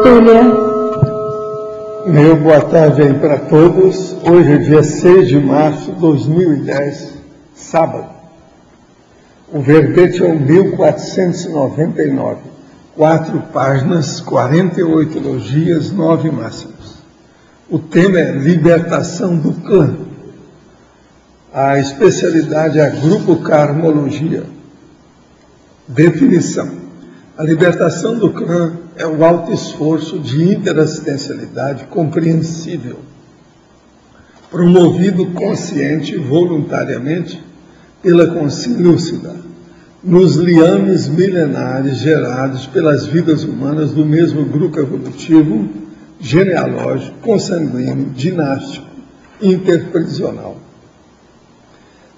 tertúlia. Meu boa tarde aí para todos. Hoje é dia 6 de março de 2010, sábado. O verbete é o 1499, 4 páginas, 48 elogias, 9 máximos. O tema é libertação do clã. A especialidade é a grupo karmologia. Definição. A libertação do clã é o alto esforço de interassistencialidade compreensível, promovido consciente e voluntariamente pela consciência lúcida, nos liames milenares gerados pelas vidas humanas do mesmo grupo evolutivo, genealógico, consanguíneo, dinástico, interprisional.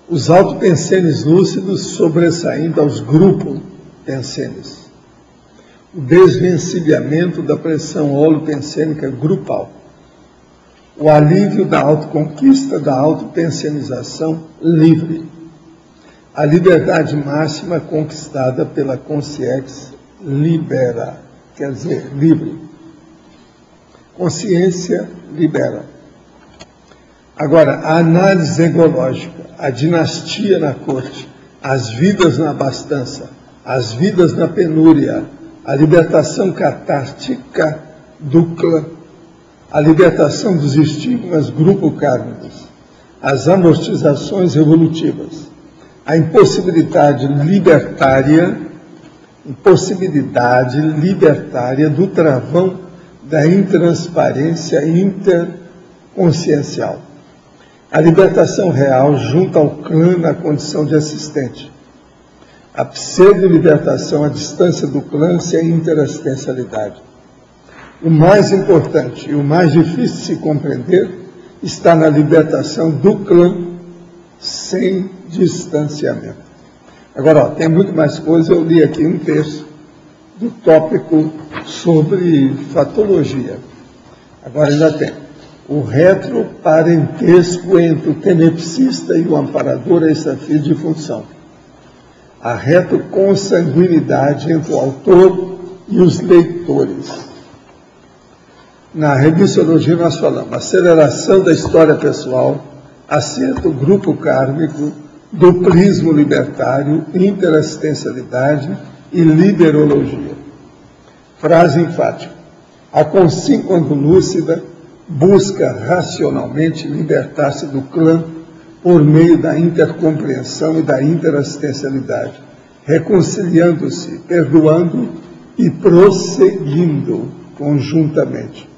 Os autopensenes lúcidos sobressaindo aos grupos pensenes. O desvencilhamento da pressão holopensênica grupal. O alívio da autoconquista da autopensenização livre. A liberdade máxima conquistada pela consciência libera, quer dizer, livre. Consciência libera. Agora, a análise egológica, a dinastia na corte, as vidas na abastança, as vidas na penúria, a libertação catártica do clã, a libertação dos estigmas grupo-kármicos, as amortizações evolutivas, a impossibilidade libertária do travão da intransparência interconsciencial, a libertação real junto ao clã na condição de assistente, a pseudo-libertação à distância do clã sem interassistencialidade. O mais importante e o mais difícil de se compreender está na libertação do clã sem distanciamento. Agora, tem muito mais coisa. Eu li aqui um texto do tópico sobre fatologia. Agora ainda tem o retroparentesco entre o tenepsista e o amparador a extrafio de função. A retoconsanguinidade entre o autor e os leitores. Na revistologia nós falamos aceleração da história pessoal, acerto grupo kármico, duplismo libertário, interassistencialidade e liberologia. Frase enfática. A consciência, quando lúcida, busca racionalmente libertar-se do clã por meio da intercompreensão e da interassistencialidade, reconciliando-se, perdoando e prosseguindo conjuntamente.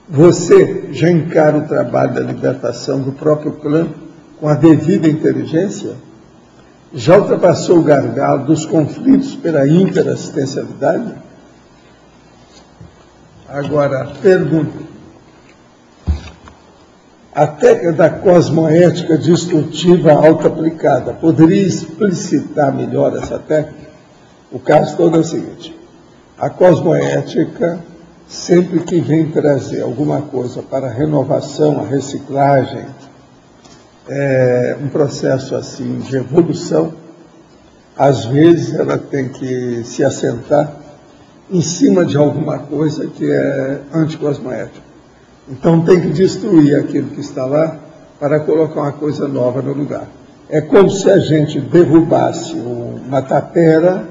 Você já encara o trabalho da libertação do próprio clã com a devida inteligência? Já ultrapassou o gargalo dos conflitos pela interassistencialidade? Agora, pergunta. A técnica da cosmoética destrutiva auto-aplicada poderia explicitar melhor essa técnica? O caso todo é o seguinte: a cosmoética, sempre que vem trazer alguma coisa para a renovação, a reciclagem, um processo assim de evolução, às vezes ela tem que se assentar em cima de alguma coisa que é anticosmoética. Então tem que destruir aquilo que está lá para colocar uma coisa nova no lugar. É como se a gente derrubasse uma tapera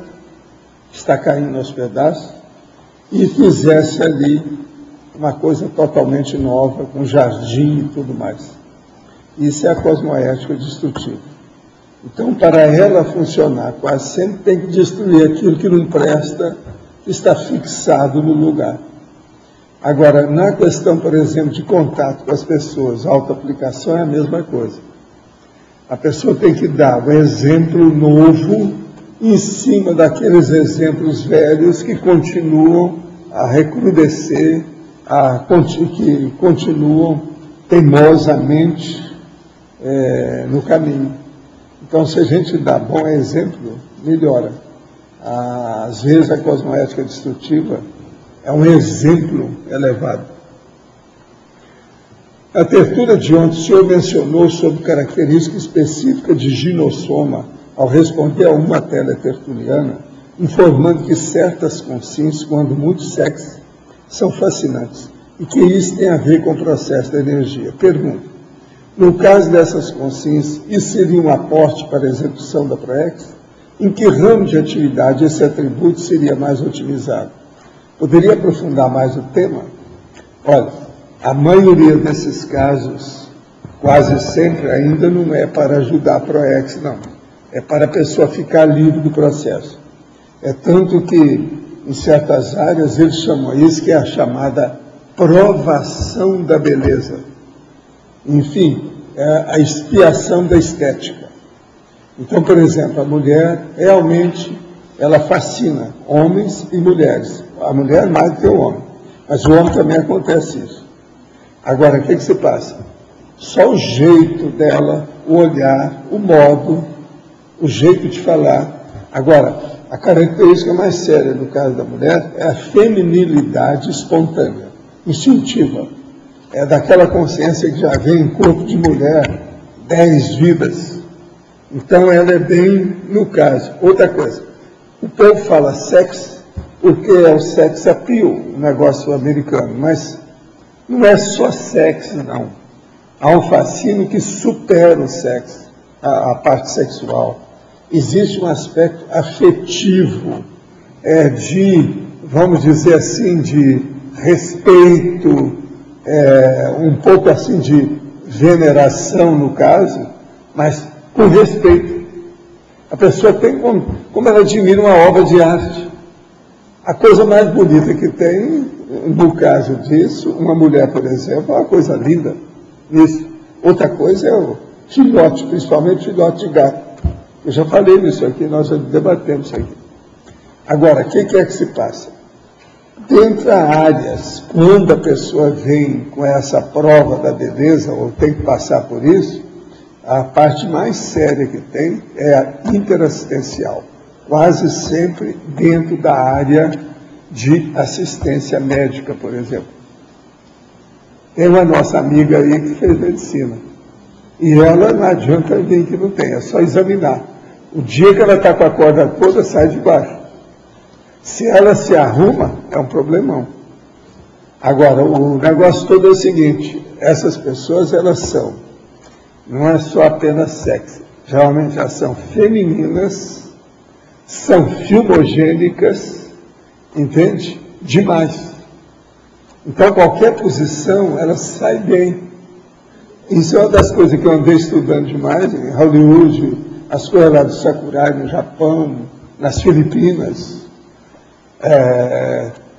que está caindo aos pedaços e fizesse ali uma coisa totalmente nova, com jardim e tudo mais. Isso é a cosmoética destrutiva. Então, para ela funcionar, quase sempre tem que destruir aquilo que não presta, que está fixado no lugar. Agora, na questão, por exemplo, de contato com as pessoas, autoaplicação é a mesma coisa. A pessoa tem que dar um exemplo novo em cima daqueles exemplos velhos que continuam a recrudescer, que continuam teimosamente no caminho. Então, se a gente dá bom exemplo, melhora. Às vezes a cosmoética destrutiva é um exemplo elevado. A tertúlia de ontem, o senhor mencionou sobre característica específica de ginossoma ao responder a uma tela tertuliana, informando que certas consciências, quando muito sexy, são fascinantes. E que isso tem a ver com o processo da energia. Pergunta, no caso dessas consciências, isso seria um aporte para a execução da PROEX? Em que ramo de atividade esse atributo seria mais otimizado? Poderia aprofundar mais o tema? Olha, a maioria desses casos, quase sempre, ainda não é para ajudar a PROEX, não. É para a pessoa ficar livre do processo. É tanto que, em certas áreas, eles chamam isso que é a chamada provação da beleza. Enfim, é a expiação da estética. Então, por exemplo, a mulher, realmente, ela fascina homens e mulheres. A mulher mais do que o homem. Mas o homem também acontece isso. Agora, o que se passa? Só o jeito dela, o olhar, o modo, o jeito de falar. Agora, a característica mais séria no caso da mulher é a feminilidade espontânea, instintiva. É daquela consciência que já vem em corpo de mulher 10 vidas. Então, ela é bem no caso. Outra coisa, o povo fala sexo porque é o sex appeal, um negócio americano, mas não é só sexo, não. Há um fascínio que supera o sexo, a parte sexual. Existe um aspecto afetivo, de, vamos dizer assim, de respeito, um pouco assim de veneração, no caso, mas com respeito. A pessoa tem como ela admira uma obra de arte. A coisa mais bonita que tem, no caso disso, uma mulher, por exemplo, é uma coisa linda nisso. Outra coisa é o filhote, principalmente filhote de gato. Eu já falei nisso aqui, nós já debatemos isso aqui. Agora, o que é que se passa? Dentre áreas, quando a pessoa vem com essa prova da beleza, ou tem que passar por isso, a parte mais séria que tem é a interassistencial. Quase sempre dentro da área de assistência médica, por exemplo. Tem uma nossa amiga aí que fez medicina. E ela não adianta vir que não tem, é só examinar. O dia que ela está com a corda toda, sai de baixo. Se ela se arruma, é um problemão. Agora, o negócio todo é o seguinte, essas pessoas, elas são, não é só apenas sexy, geralmente elas são femininas, são filmogênicas, entende? Demais. Então, qualquer posição, ela sai bem. Isso é uma das coisas que eu andei estudando demais, em Hollywood, as coisas lá do Sakurai, no Japão, nas Filipinas.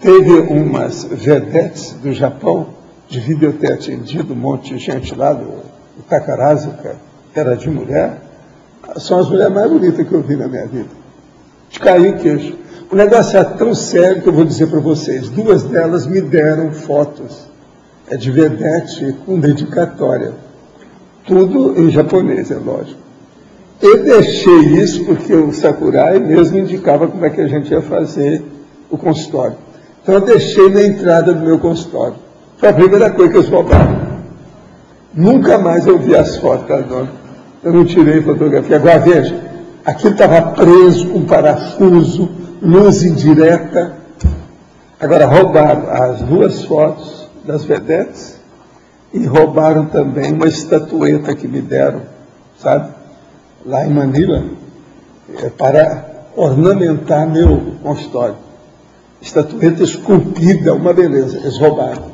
Teve umas vedetes do Japão, devia ter atendido um monte de gente lá do Takarazuka, que era de mulher. São as mulheres mais bonitas que eu vi na minha vida. De cair o queixo. O negócio é tão sério que eu vou dizer para vocês. 2 delas me deram fotos. É de vedete com dedicatória. Tudo em japonês, é lógico. Eu deixei isso porque o Sakurai mesmo indicava como é que a gente ia fazer o consultório. Então eu deixei na entrada do meu consultório. Foi a primeira coisa que eles roubaram. Nunca mais eu vi as fotos da dona. Eu não tirei fotografia. Agora veja, aquilo estava preso com parafuso, luz indireta. Agora roubaram as 2 fotos das vedetes e roubaram também uma estatueta que me deram, sabe? Lá em Manila, para ornamentar meu consultório. Estatueta esculpida, uma beleza, eles roubaram.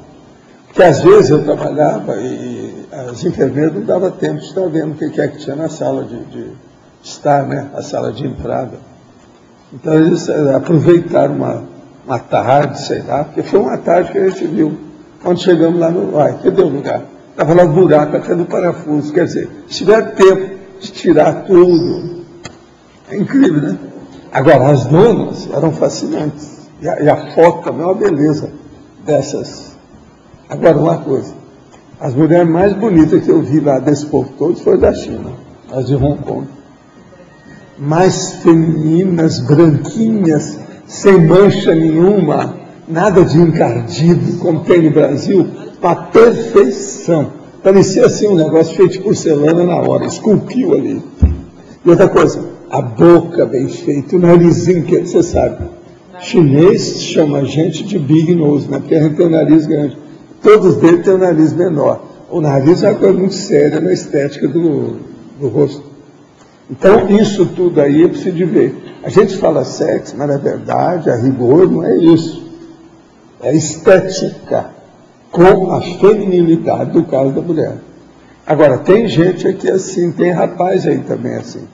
Porque às vezes eu trabalhava e as enfermeiras não davam tempo de estar vendo o que é que tinha na sala de estar, né? A sala de entrada. Então eles aproveitaram uma tarde, sei lá, porque foi uma tarde que a gente viu. Quando chegamos lá no... cadê o lugar? Estava lá o buraco até do parafuso. Quer dizer, se tiver tempo de tirar tudo. É incrível, né? Agora, as donas eram fascinantes. E a foto também é uma beleza dessas. Agora, uma coisa. As mulheres mais bonitas que eu vi lá desse povo todo foram da China, as de Hong Kong. Mais femininas, branquinhas, sem mancha nenhuma, nada de encardido, como tem no Brasil, para perfeição. Parecia assim um negócio feito de porcelana na hora, esculpiu ali. E outra coisa, a boca bem feita, o narizinho, que você sabe. Chinês chama a gente de Big Nose, né? Porque a gente tem o nariz grande. Todos eles têm o nariz menor. O nariz é uma coisa muito séria na estética do rosto. Então, isso tudo aí eu preciso de ver. A gente fala sexo, mas na verdade, a rigor, não é isso. É estética, com a feminilidade do caso da mulher. Agora, tem gente aqui assim, tem rapaz aí também assim.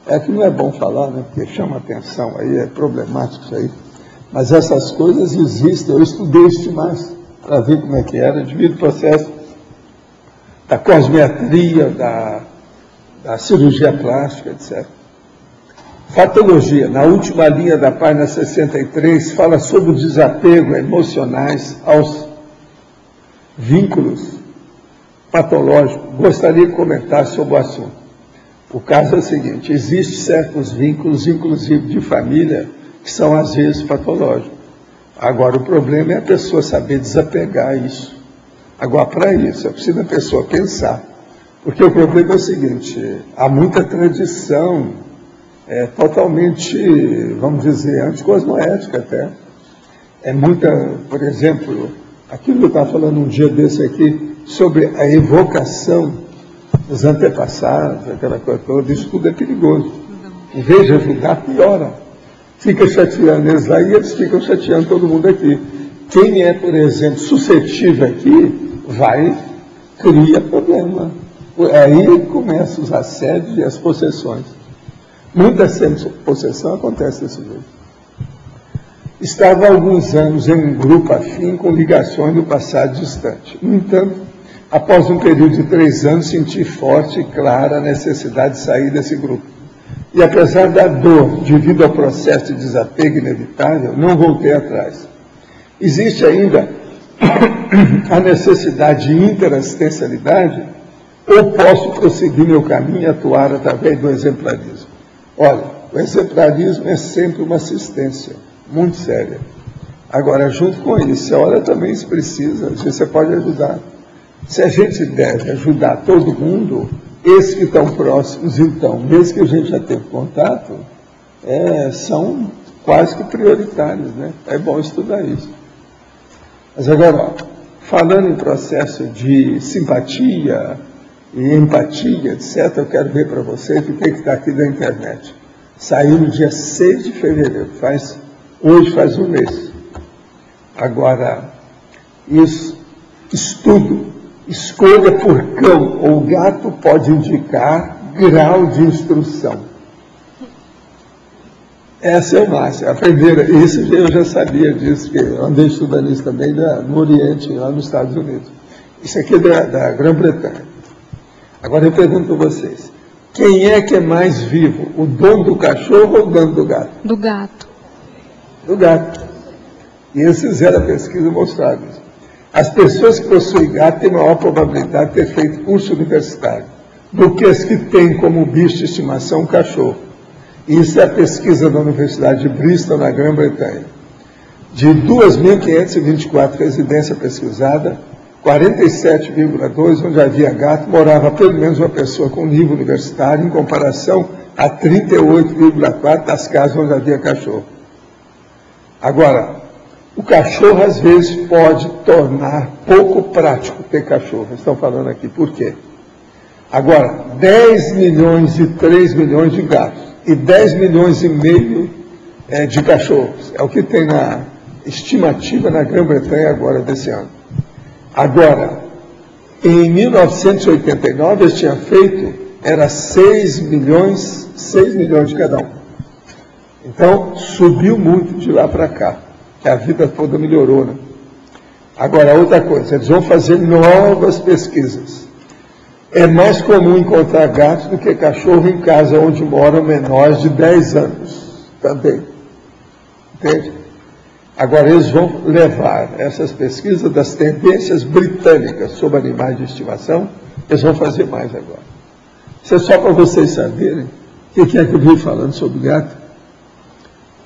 É que não é bom falar, né? Porque chama atenção aí, é problemático isso aí. Mas essas coisas existem, eu estudei isso mais, para ver como é que era, devido ao processo da cosmetria, da cirurgia plástica, etc. Fatologia, na última linha da página 63, fala sobre o desapego emocionais aos vínculos patológicos. Gostaria de comentar sobre o assunto. O caso é o seguinte, existem certos vínculos, inclusive de família, que são às vezes patológicos. Agora, o problema é a pessoa saber desapegar isso. Agora, para isso, é preciso a pessoa pensar. Porque o problema é o seguinte, há muita tradição, totalmente, vamos dizer, anticosmoética até. É muita, por exemplo, aquilo que eu estava falando um dia desse aqui, sobre a evocação dos antepassados, aquela coisa toda, isso tudo é perigoso. Em vez de ajudar, piora. Fica chateando eles lá e eles ficam chateando todo mundo aqui. Quem é, por exemplo, suscetível aqui, cria problema. Aí começam os assédios e as possessões. Muita possessão acontece desse jeito. Estava há alguns anos em um grupo afim com ligações do passado distante. No entanto, após um período de 3 anos, senti forte e clara a necessidade de sair desse grupo. E apesar da dor devido ao processo de desapego inevitável, não voltei atrás. Existe ainda a necessidade de interassistencialidade ou posso prosseguir meu caminho e atuar através do exemplarismo? Olha, o exemplarismo é sempre uma assistência muito séria. Agora, junto com isso, você olha também se precisa, às vezes você pode ajudar. Se a gente deve ajudar todo mundo, esses que estão próximos, então, mesmo que a gente já teve contato, são quase que prioritários, né? É bom estudar isso. Mas agora, ó, falando em processo de simpatia e empatia, etc., eu quero ver para vocês o que está aqui da internet. Saiu no dia 6 de fevereiro, hoje faz um mês. Agora, isso, estudo, escolha por cão ou gato pode indicar grau de instrução. Essa é o máximo. A primeira, isso eu já sabia disso, porque eu andei estudando isso também no Oriente, lá nos Estados Unidos. Isso aqui é da Grã-Bretanha. Agora eu pergunto para vocês, quem é que é mais vivo, o dono do cachorro ou o dono do gato? Do gato. Do gato. E eles fizeram a pesquisa e mostraram isso. As pessoas que possuem gato têm maior probabilidade de ter feito curso universitário do que as que têm como bicho de estimação um cachorro. Isso é a pesquisa da Universidade de Bristol, na Grã-Bretanha. De 2.524 residências pesquisadas, 47,2, onde havia gato, morava pelo menos uma pessoa com nível universitário, em comparação a 38,4 das casas onde havia cachorro. Agora, o cachorro, às vezes, pode tornar pouco prático ter cachorro. Estão falando aqui, por quê? Agora, 10 milhões e 3 milhões de gatos e 10 milhões e meio de cachorros. É o que tem na estimativa na Grã-Bretanha agora desse ano. Agora, em 1989, eles tinham feito, era 6 milhões de cada um. Então, subiu muito de lá para cá, que a vida toda melhorou, né? Agora, outra coisa, eles vão fazer novas pesquisas. É mais comum encontrar gatos do que cachorro em casa onde moram menores de 10 anos, também. Entende? Agora, eles vão levar essas pesquisas das tendências britânicas sobre animais de estimação, eles vão fazer mais agora. Isso é só para vocês saberem o que é que eu vim falando sobre gato.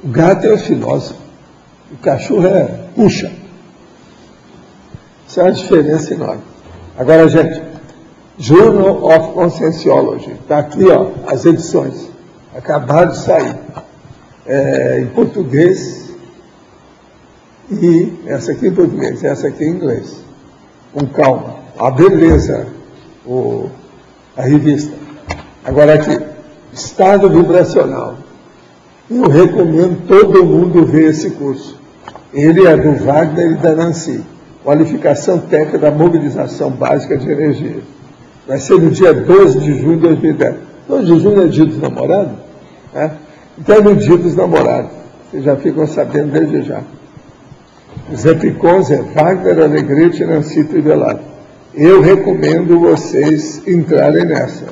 O gato é o filósofo, o cachorro puxa. Isso é uma diferença enorme. Agora, gente, Journal of Conscienciology, está aqui, ó, as edições, acabaram de sair. em português, e essa aqui em português, essa aqui em inglês. Com calma. A beleza, a revista. Agora aqui, estado vibracional. Eu recomendo todo mundo ver esse curso. Ele é do Wagner e da Nancy. Qualificação técnica da mobilização básica de energia. Vai ser no dia 12 de junho de 2010. 12 de junho é dia dos namorados? Né? Então é no dia dos namorados. Vocês já ficam sabendo desde já. Os epicons é Wagner, Alegrete e Nancy Trivelato. Eu recomendo vocês entrarem nessa.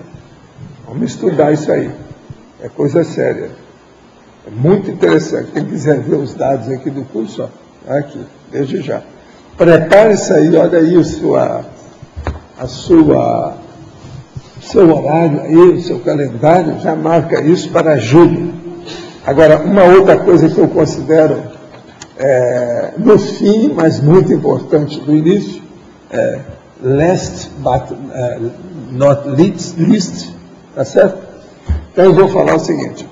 Vamos estudar isso aí. É coisa séria. É muito interessante. Quem quiser ver os dados aqui do curso, ó, aqui, desde já. Prepare isso aí, olha aí seu horário aí, o seu calendário, já marca isso para julho. Agora, uma outra coisa que eu considero no fim, mas muito importante do início, last but not least, tá certo? Então eu vou falar o seguinte.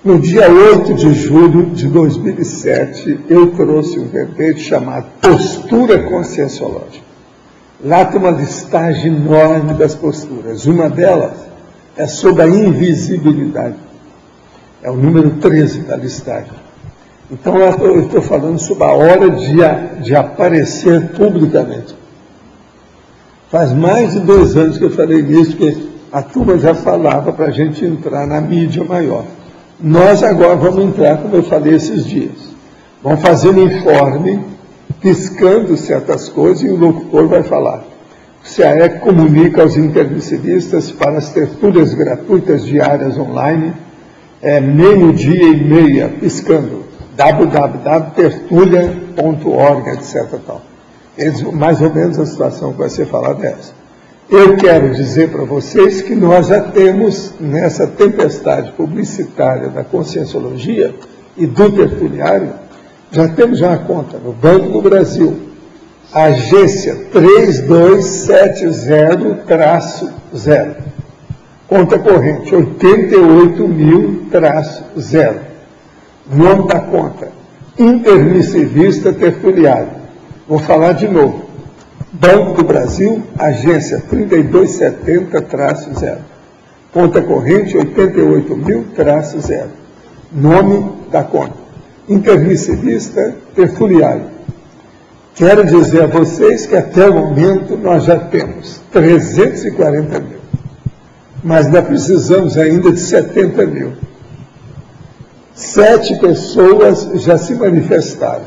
No dia 8 de julho de 2007, eu trouxe um verbete chamado Postura Conscienciológica. Lá tem uma listagem enorme das posturas. Uma delas é sobre a invisibilidade. É o número 13 da listagem. Então, eu estou falando sobre a hora de aparecer publicamente. Faz mais de 2 anos que eu falei nisso, porque a turma já falava para a gente entrar na mídia maior. Nós agora vamos entrar, como eu falei esses dias. Vamos fazer um informe, piscando certas coisas, e o locutor vai falar. O CAEC comunica aos intermissivistas para as tertúlias gratuitas diárias online, 12:30, piscando, www.tertulia.org, etc. Tal. Mais ou menos a situação que vai ser falada é essa. Eu quero dizer para vocês que nós já temos, nessa tempestade publicitária da conscienciologia e do tertuliário, já temos uma conta no Banco do Brasil, agência 3270-0, conta corrente 88.000-0, nome da conta, intermissivista tertuliário. Vou falar de novo. Banco do Brasil, agência 3270-0. Conta corrente 88.000-0. Nome da conta. Intermissivista tertuliário. Quero dizer a vocês que até o momento nós já temos 340 mil. Mas ainda precisamos ainda de 70 mil. 7 pessoas já se manifestaram.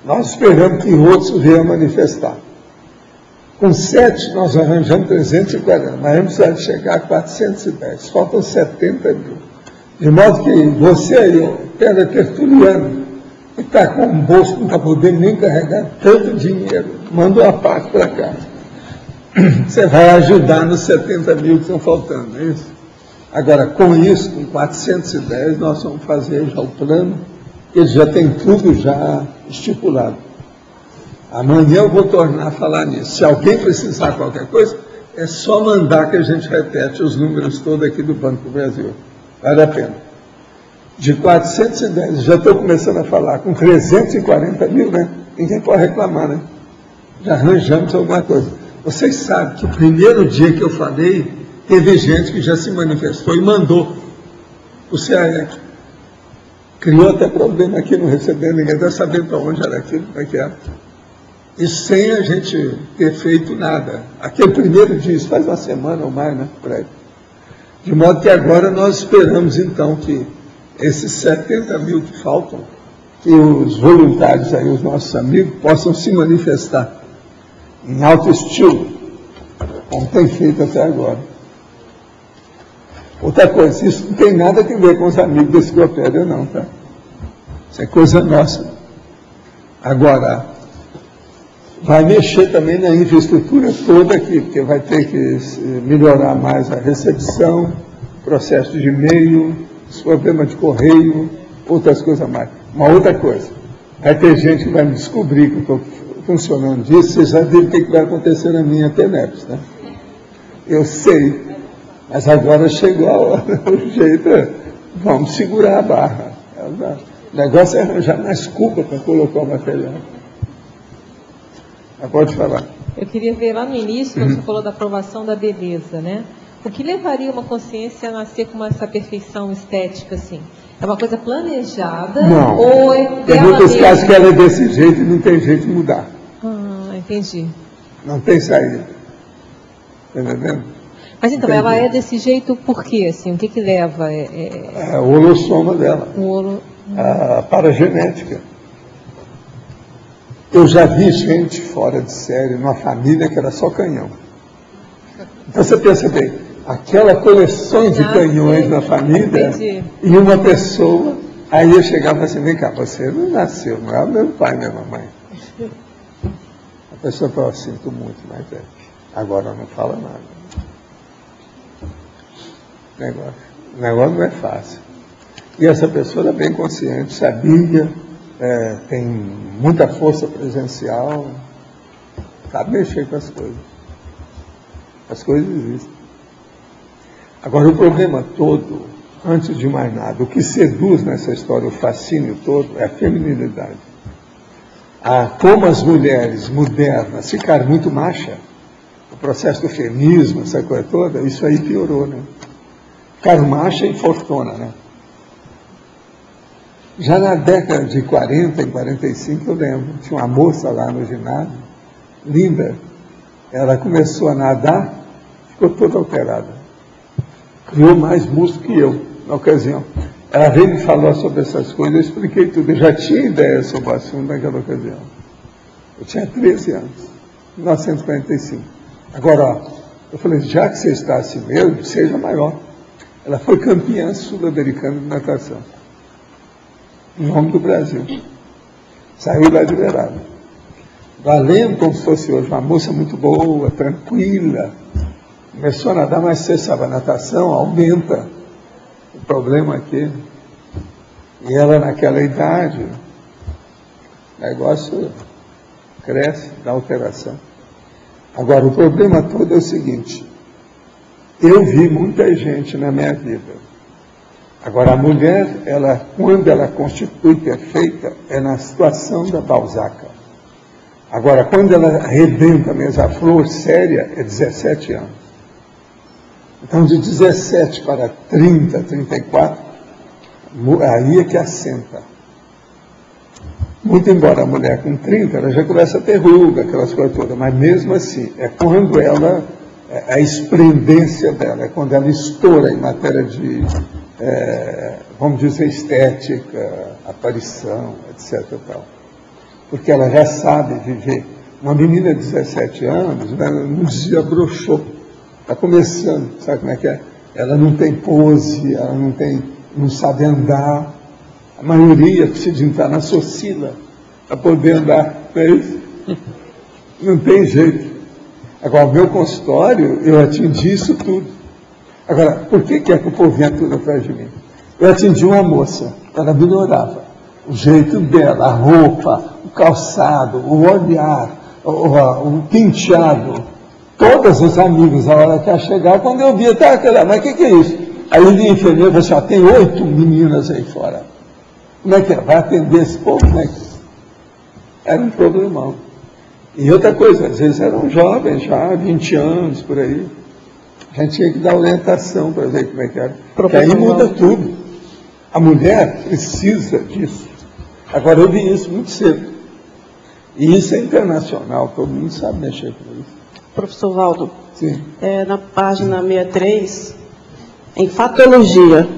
Nós esperamos que outros venham manifestar. Com 7, nós arranjamos 340, mas vamos precisar de chegar a 410. Faltam 70 mil. De modo que você aí, pega tertuliano, que está com um bolso, não está podendo nem carregar tanto dinheiro, manda uma parte para cá. Você vai ajudar nos 70 mil que estão faltando, não é isso? Agora, com isso, com 410, nós vamos fazer já o plano, ele já tem tudo já estipulado. Amanhã eu vou tornar a falar nisso. Se alguém precisar de qualquer coisa, é só mandar que a gente repete os números todos aqui do Banco do Brasil. Vale a pena. De 410, já estou começando a falar, com 340 mil, né? Ninguém pode reclamar, né? Já arranjamos alguma coisa. Vocês sabem que o primeiro dia que eu falei, teve gente que já se manifestou e mandou o CAEC. Criou até problema aqui, não recebendo, ninguém está sabendo para onde era aquilo, como é que era. E sem a gente ter feito nada. Aquele primeiro dia, isso faz uma semana ou mais, né? Por aí. De modo que agora nós esperamos, então, que esses 70 mil que faltam, que os voluntários aí, os nossos amigos, possam se manifestar em alto estilo, como tem feito até agora. Outra coisa, isso não tem nada a ver com os amigos da enciclopédia, não, tá? Isso é coisa nossa. Agora, vai mexer também na infraestrutura toda aqui, porque vai ter que melhorar mais a recepção, processo de e-mail, os problemas de correio, outras coisas mais. Uma outra coisa, vai ter gente que vai me descobrir que eu estou funcionando disso, vocês já viram o que vai acontecer na minha TENEPS, né? Eu sei, mas agora chegou a hora, o jeito é vamos segurar a barra. O negócio é arranjar mais culpa para colocar o material. Mas pode falar. Eu queria ver lá no início, quando você falou da aprovação da beleza, né? O que levaria uma consciência a nascer com essa perfeição estética, assim? É uma coisa planejada? Não. Ou é Tem muitos casos que ela é desse jeito e não tem jeito de mudar. Entendi. Não tem saída. Está entendendo? Mas então, ela é desse jeito por quê? Assim, o que que leva? É o holossoma dela. A paragenética. Eu já vi gente fora de série, numa família que era só canhão. Então você pensa bem, aquela coleção de canhões na família, e uma pessoa, aí eu chegava assim, vem cá, você não nasceu, não é o meu pai, minha mamãe. A pessoa falou, sinto muito, mas agora não fala nada. O negócio não é fácil. E essa pessoa era bem consciente, sabia, tem muita força presencial, sabe mexer com as coisas. As coisas existem. Agora, o problema todo, antes de mais nada, o que seduz nessa história, o fascínio todo, é a feminilidade. Como as mulheres modernas ficaram muito macha, o processo do feminismo, essa coisa toda, isso aí piorou, né? Ficaram macha e fortuna, né? Já na década de 40 e 45, eu lembro, tinha uma moça lá no ginásio, linda, ela começou a nadar, ficou toda alterada. Criou mais músculo que eu, na ocasião. Ela veio me falar sobre essas coisas, eu expliquei tudo. Eu já tinha ideia sobre o assunto naquela ocasião. Eu tinha 13 anos, 1945. Agora, ó, eu falei, já que você está assim mesmo, seja maior. Ela foi campeã sul-americana de natação. Em nome do Brasil. Saiu lá de Uberaba. Valendo como se fosse hoje, uma moça muito boa, tranquila. Começou a nadar, mas você sabe, a natação aumenta o problema aqui. E ela naquela idade, o negócio cresce, dá alteração. Agora, o problema todo é o seguinte, eu vi muita gente na minha vida. Agora, a mulher, quando ela constitui perfeita, é na situação da Balzaca. Agora, quando ela arrebenta mesmo a flor séria, é 17 anos. Então, de 17 para 30, 34, aí é que assenta. Muito embora a mulher com 30, ela já começa a ter ruga, aquelas coisas todas, mas mesmo assim, é quando ela, a esplendência dela, é quando ela estoura em matéria de, vamos dizer, estética, aparição, etc. Tal. Porque ela já sabe viver. Uma menina de 17 anos, né, não desabrochou, está começando, sabe como é que é? Ela não tem pose, ela não sabe andar. A maioria precisa entrar na socila para poder andar, não é isso? Não tem jeito. Agora, o meu consultório, eu atingi isso tudo. Agora, por que é que o povo vinha tudo atrás de mim? Eu atingi uma moça, ela melhorava. O jeito dela, a roupa, o calçado, o olhar, o penteado. Todas as amigas, a hora que ela chegava, quando eu via, tá aquela, mas o que é isso? Aí o enfermeiro falou assim, ó, tem 8 meninas aí fora. Como é que é? Vai atender esse povo? Como é que era um problemão. E outra coisa, às vezes eram jovens já, 20 anos, por aí. A gente tinha que dar orientação para ver como é que era. Porque aí muda tudo. A mulher precisa disso. Agora, eu vi isso muito cedo. E isso é internacional, todo mundo sabe mexer com isso. Professor Valdo, sim. Na página 63, em fatologia,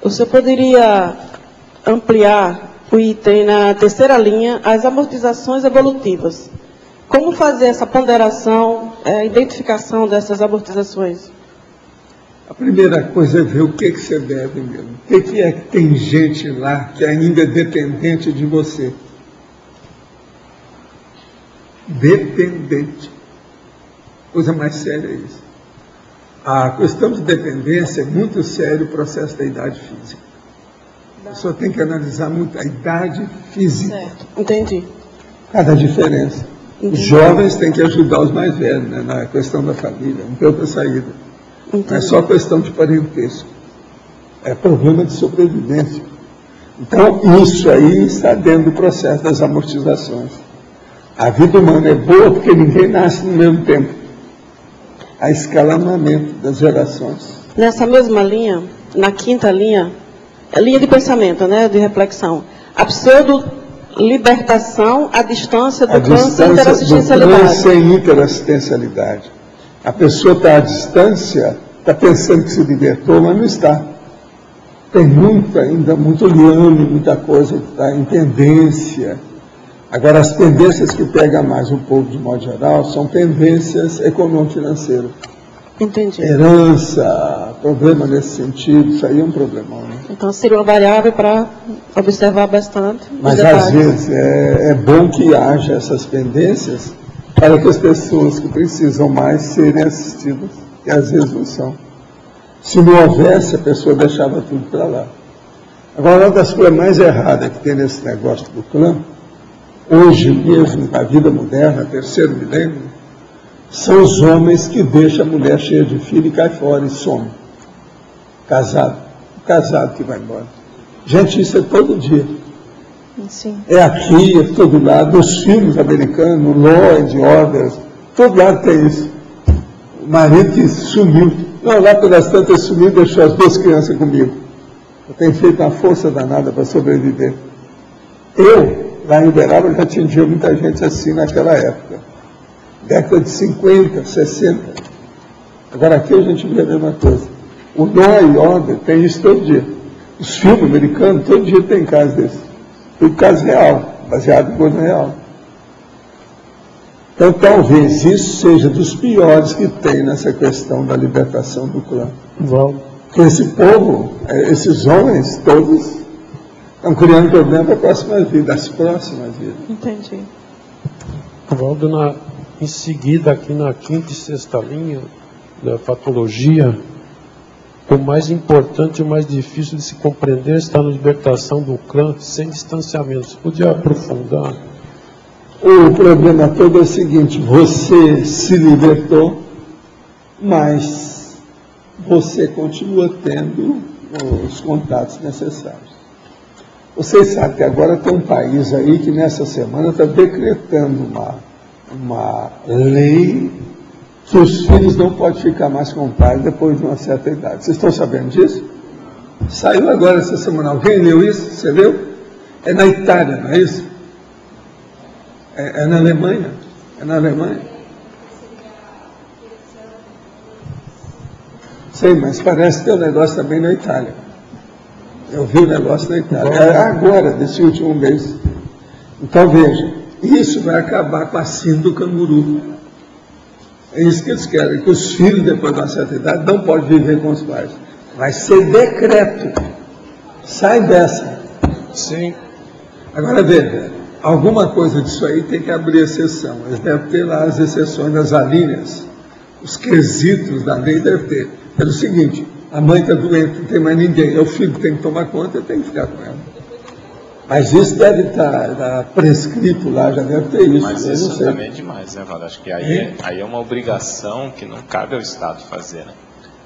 o senhor poderia ampliar o item na terceira linha, as amortizações evolutivas. Como fazer essa ponderação, identificação dessas amortizações? A primeira coisa é ver o que você deve mesmo. O que é que tem gente lá que ainda é dependente de você? Dependente. Coisa mais séria é isso. A questão de dependência é muito sério o processo da idade física. A pessoa tem que analisar muito a idade física. Certo, entendi. Cada diferença. Entendi. Os jovens têm que ajudar os mais velhos, né, na questão da família, não tem outra saída. Entendi. Não é só questão de parentesco. É problema de sobrevivência. Então, isso aí está dentro do processo das amortizações. A vida humana é boa porque ninguém nasce no mesmo tempo. Há escalonamento das gerações. Nessa mesma linha, na quinta linha, é linha de pensamento, né, de reflexão. A pseudo-libertação à distância do clã sem interassistencialidade. Sem interassistencialidade. A pessoa está à distância, está pensando que se libertou, mas não está. Tem ainda muito liame, muita coisa que está em tendência. Agora, as tendências que pegam mais o povo de modo geral são tendências econômico-financeiras. Entendi. Herança, problema nesse sentido, isso aí é um problemão, né? Então seria uma variável para observar bastante. Mas às vezes é bom que haja essas pendências para que as pessoas que precisam mais serem assistidas, e às vezes não são. Se não houvesse, a pessoa deixava tudo para lá. Agora, uma das coisas mais erradas que tem nesse negócio do clã, hoje mesmo, na vida moderna, terceiro milênio, são os homens que deixam a mulher cheia de filho e cai fora e some. Casado. O casado que vai embora. Gente, isso é todo dia. Sim. É aqui, é todo lado. Nos filmes americanos, Law and Order, todo lado tem isso. O marido que sumiu. Não, lá pelas tantas sumiu e deixou as duas crianças comigo. Eu tenho feito uma força danada para sobreviver. Eu, lá em Uberaba, já atingi muita gente assim naquela época. Década de 50, 60. Agora aqui a gente vê a mesma coisa. O Law and Order tem isso todo dia. Os filmes americanos, todo dia tem caso desse. Tudo caso real, baseado em coisa real. Então, talvez isso seja dos piores que tem nessa questão da libertação do clã. Porque esse povo, esses homens, todos, estão criando problema para a próxima vida, as próximas vidas. Entendi. Valdo, em seguida, aqui na quinta e sexta linha da patologia, o mais importante e o mais difícil de se compreender está na libertação do clã sem distanciamento. Você podia aprofundar? O problema todo é o seguinte: você se libertou, mas você continua tendo os contatos necessários. Vocês sabem que agora tem um país aí que nessa semana está decretando uma lei que os filhos não podem ficar mais com o pai depois de uma certa idade. Vocês estão sabendo disso? Saiu agora essa semana. Alguém leu isso? Você leu? É na Itália, não é isso? É na Alemanha. É na Alemanha. Sei, mas parece que tem um negócio também na Itália. Eu vi o negócio na Itália. É agora, desse último mês. Então, veja, isso vai acabar com a síndrome do canguru. É isso que eles querem, que os filhos, depois de uma certa idade, não podem viver com os pais. Vai ser decreto. Sai dessa. Sim. Agora, veja, alguma coisa disso aí tem que abrir exceção. Eles devem ter lá as exceções das alíneas. Os quesitos da lei devem ter. Pelo seguinte: a mãe está doente, não tem mais ninguém, é o filho que tem que tomar conta, tem que ficar com ela. Mas isso deve estar prescrito lá, já deve ter isso. Mas isso também é demais, né, Valdo? Acho que aí é uma obrigação que não cabe ao Estado fazer, né?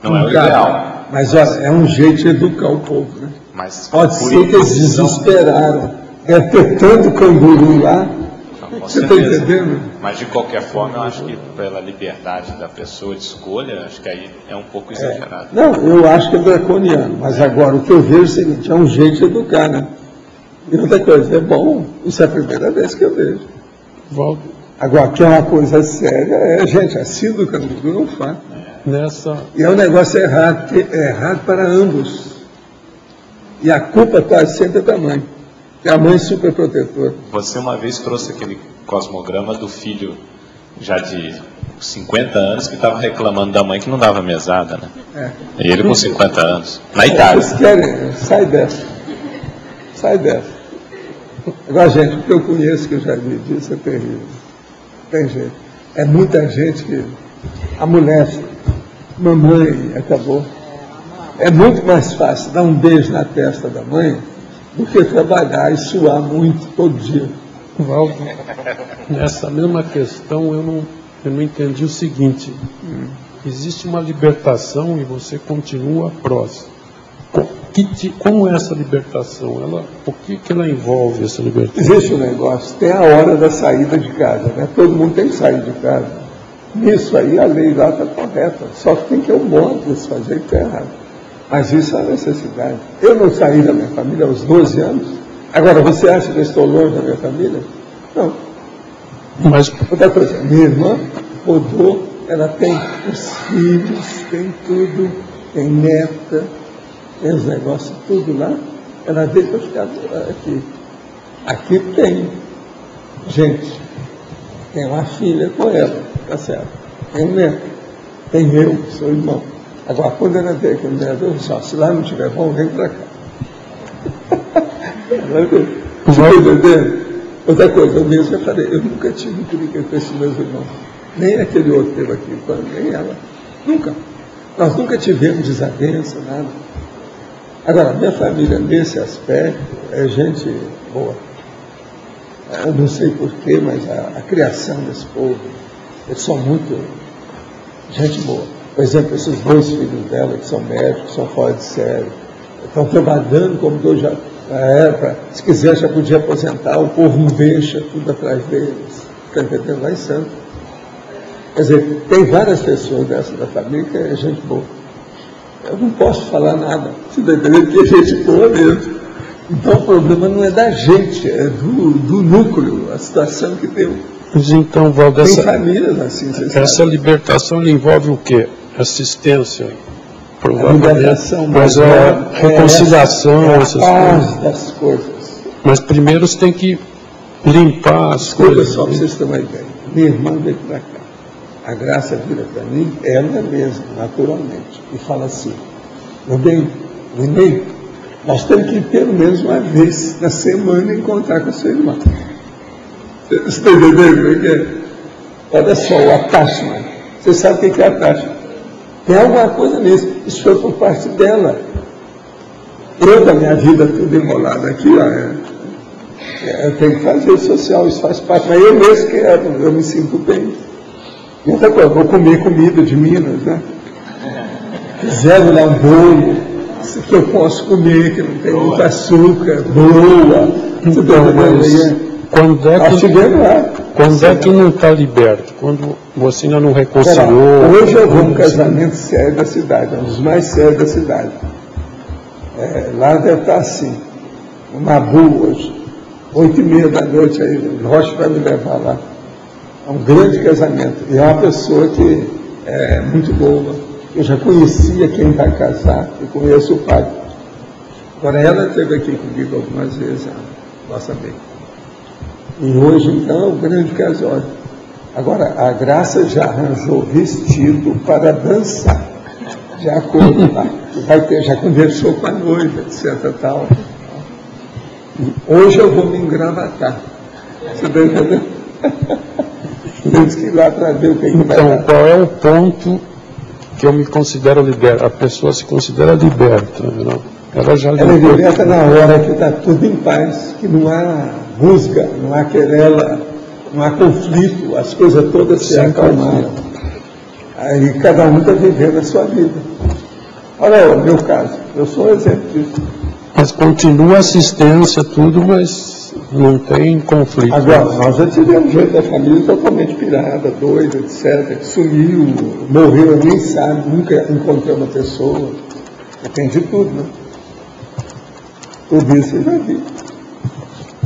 Não é o ideal. Mas olha, é um jeito de educar o povo, né? Mas, pode ser que eles desesperaram. Deve ter tanto canguru lá. Você está entendendo? Mas de qualquer forma, eu acho que pela liberdade da pessoa de escolha, acho que aí é um pouco exagerado. Não, eu acho que é draconiano. Mas agora o que eu vejo é o seguinte: é um jeito de educar, né? E outra coisa, é bom, isso é a primeira vez que eu vejo. Valdo. Agora, que é uma coisa séria, gente, a síndrome do canguru não faz. E é um negócio errado, que é errado para ambos. E a culpa quase sempre é da mãe, que é a mãe superprotetora. Você uma vez trouxe aquele cosmograma do filho já de 50 anos que estava reclamando da mãe que não dava mesada, né? E ele com 50 anos, na Itália. Vocês querem, sai dessa. Sai dessa. Agora, gente, o que eu conheço, que eu já vi disso, é terrível. Tem jeito. É muita gente que amolece. Mamãe, acabou. É muito mais fácil dar um beijo na testa da mãe do que trabalhar e suar muito todo dia. Valdo, nessa mesma questão eu não entendi o seguinte: existe uma libertação e você continua próximo. Como é essa libertação? O que ela envolve, essa libertação? Existe um negócio, tem a hora da saída de casa, né? Todo mundo tem que sair de casa. Nisso aí a lei lá está correta, só que tem que ter um modo de se fazer que está errado. Mas isso é a necessidade. Eu não saí da minha família aos 12 anos. Agora, você acha que eu estou longe da minha família? Não. Mas outra coisa, minha irmã rodou, ela tem os filhos, tem tudo, tem neta, tem os negócios, tudo lá. Ela veio para ficar aqui. Aqui tem gente, tem uma filha com ela, tá certo? Tem um neto, tem eu, que sou irmão. Agora, quando ela veio aqui, ela disse, se lá não estiver bom, vem para cá. Você está entendendo? Outra coisa, eu mesmo já falei, eu nunca tive briga com esses meus irmãos. Nem aquele outro teve aqui, nem ela. Nunca. Nós nunca tivemos desavença, nada. Agora, minha família, nesse aspecto, é gente boa. Eu não sei porquê, mas a criação desse povo, eles são muito gente boa. Por exemplo, esses 2 filhos dela, que são médicos, são fora de série, estão trabalhando como 2 já. Se quiser, já podia aposentar, o povo não deixa, tudo atrás deles. Está entendendo? Lá em Santos. Quer dizer, tem várias pessoas dessa da família que é gente boa. Eu não posso falar nada, você está entendendo? Porque é gente boa mesmo. Então o problema não é da gente, é do núcleo, a situação que deu. Mas então, Valdo, tem famílias assim, essa libertação envolve o quê? Assistência? Provavelmente, mas a reconciliação, essas coisas. Das coisas. Mas primeiro você tem que limpar as coisas. Só para vocês terem uma ideia. Minha irmã veio para cá. A Graça vira para mim, ela mesma, naturalmente, e fala assim, meu bem, Nenê, nós temos que ir pelo menos uma vez na semana encontrar com a sua irmã. Você está entendendo como é que é? Olha só, o attachment. Você sabe o que é attachment? Tem alguma coisa nisso. Isso foi por parte dela. Eu, da minha vida, tudo enrolado aqui, eu tenho que fazer social, isso faz parte. Mas eu mesmo quero, eu me sinto bem. E outra coisa, vou comer comida de Minas, né? Fizeram lá um bolo, isso que eu posso comer, que não tem muito açúcar, boa. Então, mas quando é que não está liberto? Quando você ainda não reconciliou? Hoje eu vou num casamento sério da cidade, um dos mais sérios da cidade. Lá deve estar assim, no Mabu hoje, 8h30 da noite, aí o Rocha vai me levar lá. É um grande casamento. E é uma pessoa que é muito boa. Eu já conhecia quem vai casar, eu conheço o pai. Agora ela esteve aqui comigo algumas vezes, nossa bem. E hoje, então, é um grande casório. Agora, a Graça já arranjou vestido para dançar, de acordo lá. Já conversou com a noiva, etc. Tal. E hoje eu vou me engravatar. Você está entendendo? Temos que ir lá para ver o que vai dar. Então, qual é o ponto que eu me considero liberto? A pessoa se considera liberta, não? Ela é liberta na hora que está tudo em paz, que não há rusga, não há querela, não há conflito, as coisas todas se acalmaram. Aí cada um está vivendo a sua vida. Olha o meu caso, eu sou um exemplo disso. Mas continua a assistência, tudo, mas não tem conflito. Agora, nós já tivemos gente da família totalmente pirada, doida, etc., que sumiu, morreu, nem sabe, nunca encontrou uma pessoa. Tem de tudo, né? Tudo isso eu já vi.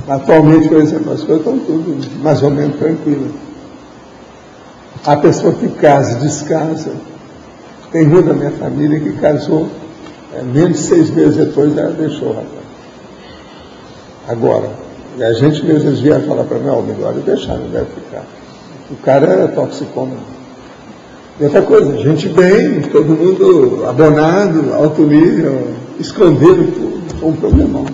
Atualmente, por exemplo, as coisas estão tudo mais ou menos tranquilas. A pessoa que casa, descasa. Tem uma da minha família que casou, menos de 6 meses depois ela deixou, rapaz. Agora, e a gente mesmo, eles vieram falar para mim, melhor eu deixar, não deve ficar. O cara era toxicômano. E outra coisa, gente bem, todo mundo abonado, alto nível, esconderam tudo, foi um problemão.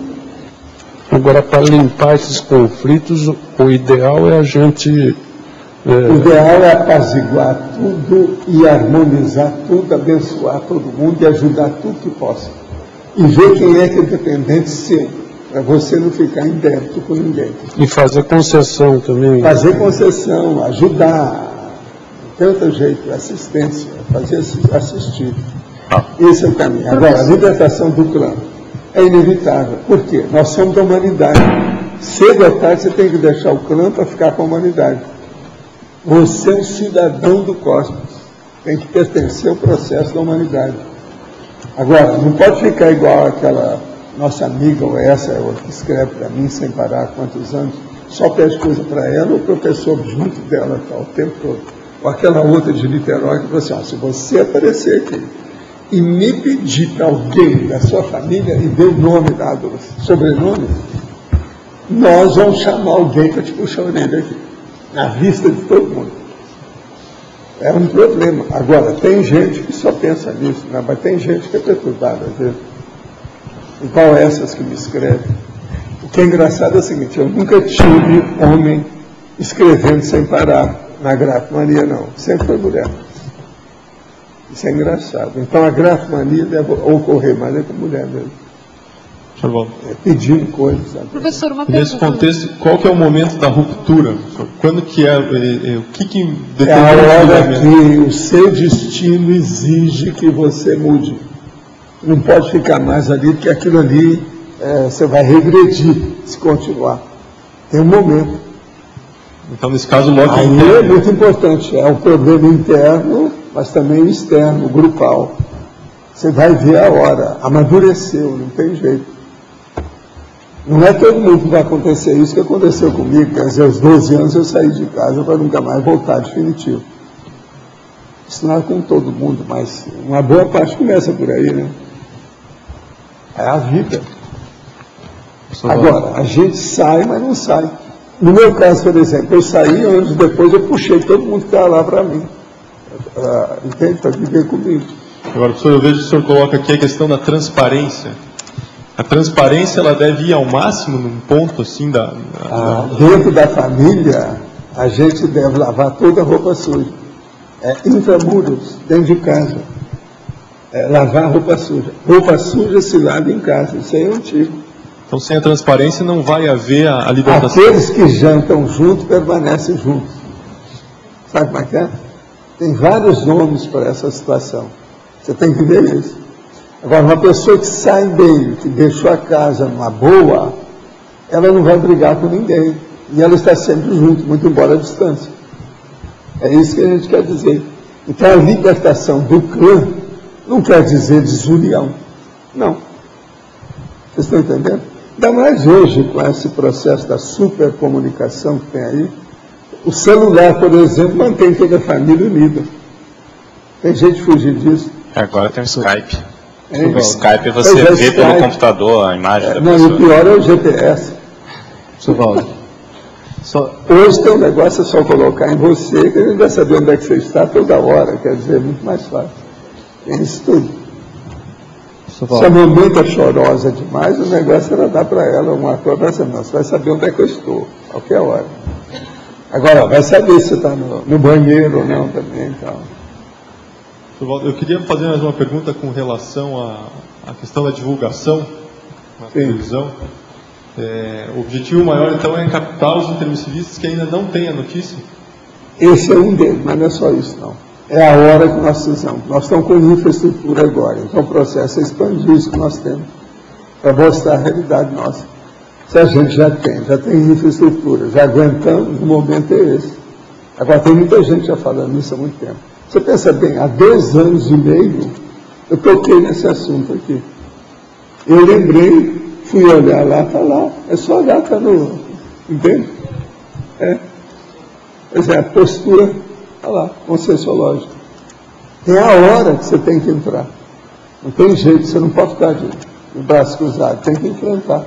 Agora, para limpar esses conflitos, o ideal é a gente... O ideal é apaziguar tudo e harmonizar tudo, abençoar todo mundo e ajudar tudo que possa. E ver quem é que é dependente seu, para você não ficar em débito com ninguém. E fazer concessão também. Fazer concessão, ajudar, de tanto jeito, assistência, fazer assistir. Esse é o caminho. Agora, a libertação do clã é inevitável. Por quê? Nós somos da humanidade. Cedo ou tarde você tem que deixar o clã para ficar com a humanidade. Você é um cidadão do cosmos. Tem que pertencer ao processo da humanidade. Agora, não pode ficar igual aquela nossa amiga, ou essa, ou que escreve para mim sem parar há quantos anos, só pede coisa para ela, ou o professor junto dela tá, o tempo todo. Ou aquela outra de Niterói que falou assim, se você aparecer aqui e me pedir para alguém da sua família e dê o nome dado, sobrenome, nós vamos chamar alguém para te puxar a orelha aqui, na vista de todo mundo. É um problema. Agora, tem gente que só pensa nisso, né? Mas tem gente que é perturbada, às vezes. Igual essas que me escrevem. O que é engraçado é o seguinte, eu nunca tive homem escrevendo sem parar na grafomania, não. Sempre foi mulher. Isso é engraçado. Então a grafomania deve ocorrer mais é com mulher mesmo. Pedindo coisas. Sabe? Professor, uma pergunta. Nesse contexto, qual que é o momento da ruptura? Quando que é, o que determina é a hora que o seu destino exige que você mude. Não pode ficar mais ali, porque aquilo ali você vai regredir se continuar. Tem um momento. Então, nesse caso, o lote aí interno é muito importante. É um problema interno, mas também externo, grupal. Você vai ver a hora. Amadureceu, não tem jeito. Não é todo mundo que vai acontecer isso que aconteceu comigo. Quer dizer, aos 12 anos eu saí de casa para nunca mais voltar definitivo. Isso não é com todo mundo, mas uma boa parte começa por aí, né? É a vida. Agora, a gente sai, mas não sai. No meu caso, por exemplo, eu saí, anos depois eu puxei todo mundo que estava lá para mim. Entende? Para viver comigo. Agora, professor, eu vejo que o senhor coloca aqui a questão da transparência. A transparência, ela deve ir ao máximo num ponto assim dentro da família, a gente deve lavar toda a roupa suja. Intramuros, dentro de casa. Lavar roupa suja. Roupa suja se lava em casa, isso aí é antigo. Então, sem a transparência, não vai haver a libertação. Aqueles que jantam juntos, permanecem juntos. Sabe como é que é? Tem vários nomes para essa situação. Você tem que ver isso. Agora, uma pessoa que sai bem, que deixou a casa numa boa, ela não vai brigar com ninguém. E ela está sempre junto, muito embora à distância. É isso que a gente quer dizer. Então, a libertação do clã não quer dizer desunião. Não. Vocês estão entendendo? Ainda mais hoje, com esse processo da supercomunicação que tem aí. O celular, por exemplo, mantém toda a família unida. Tem gente que fugir disso. Agora tem o Skype. O Skype você vê pelo computador a imagem da pessoa. Não, o pior é o GPS. Sr. Valdo. Hoje tem um negócio, é só colocar em você, que a gente vai saber onde é que você está toda hora. Quer dizer, é muito mais fácil. Tem isso tudo. Se a mamãe está chorosa demais, o negócio era dar para ela uma coisa, não, você vai saber onde é que eu estou, a qualquer hora. Agora, vai saber se você está no banheiro ou não também. Então. Eu queria fazer mais uma pergunta com relação à questão da divulgação na televisão. O objetivo maior, então, é captar os intermissivistas que ainda não têm a notícia? Esse é um deles, mas não é só isso, não. É a hora que nós precisamos. Nós estamos com infraestrutura agora. Então o processo é expandir isso que nós temos para mostrar a realidade nossa. Se a gente já tem infraestrutura, já aguentamos, o momento é esse. Agora tem muita gente já falando isso há muito tempo. Você pensa bem, há 2 anos e meio eu toquei nesse assunto aqui. Eu lembrei, fui olhar lá, está lá. É só olhar, está no... Entende? Pois é, a postura... Olha lá, conscienciológico. Tem a hora que você tem que entrar. Não tem jeito, você não pode ficar de braço cruzado, tem que enfrentar.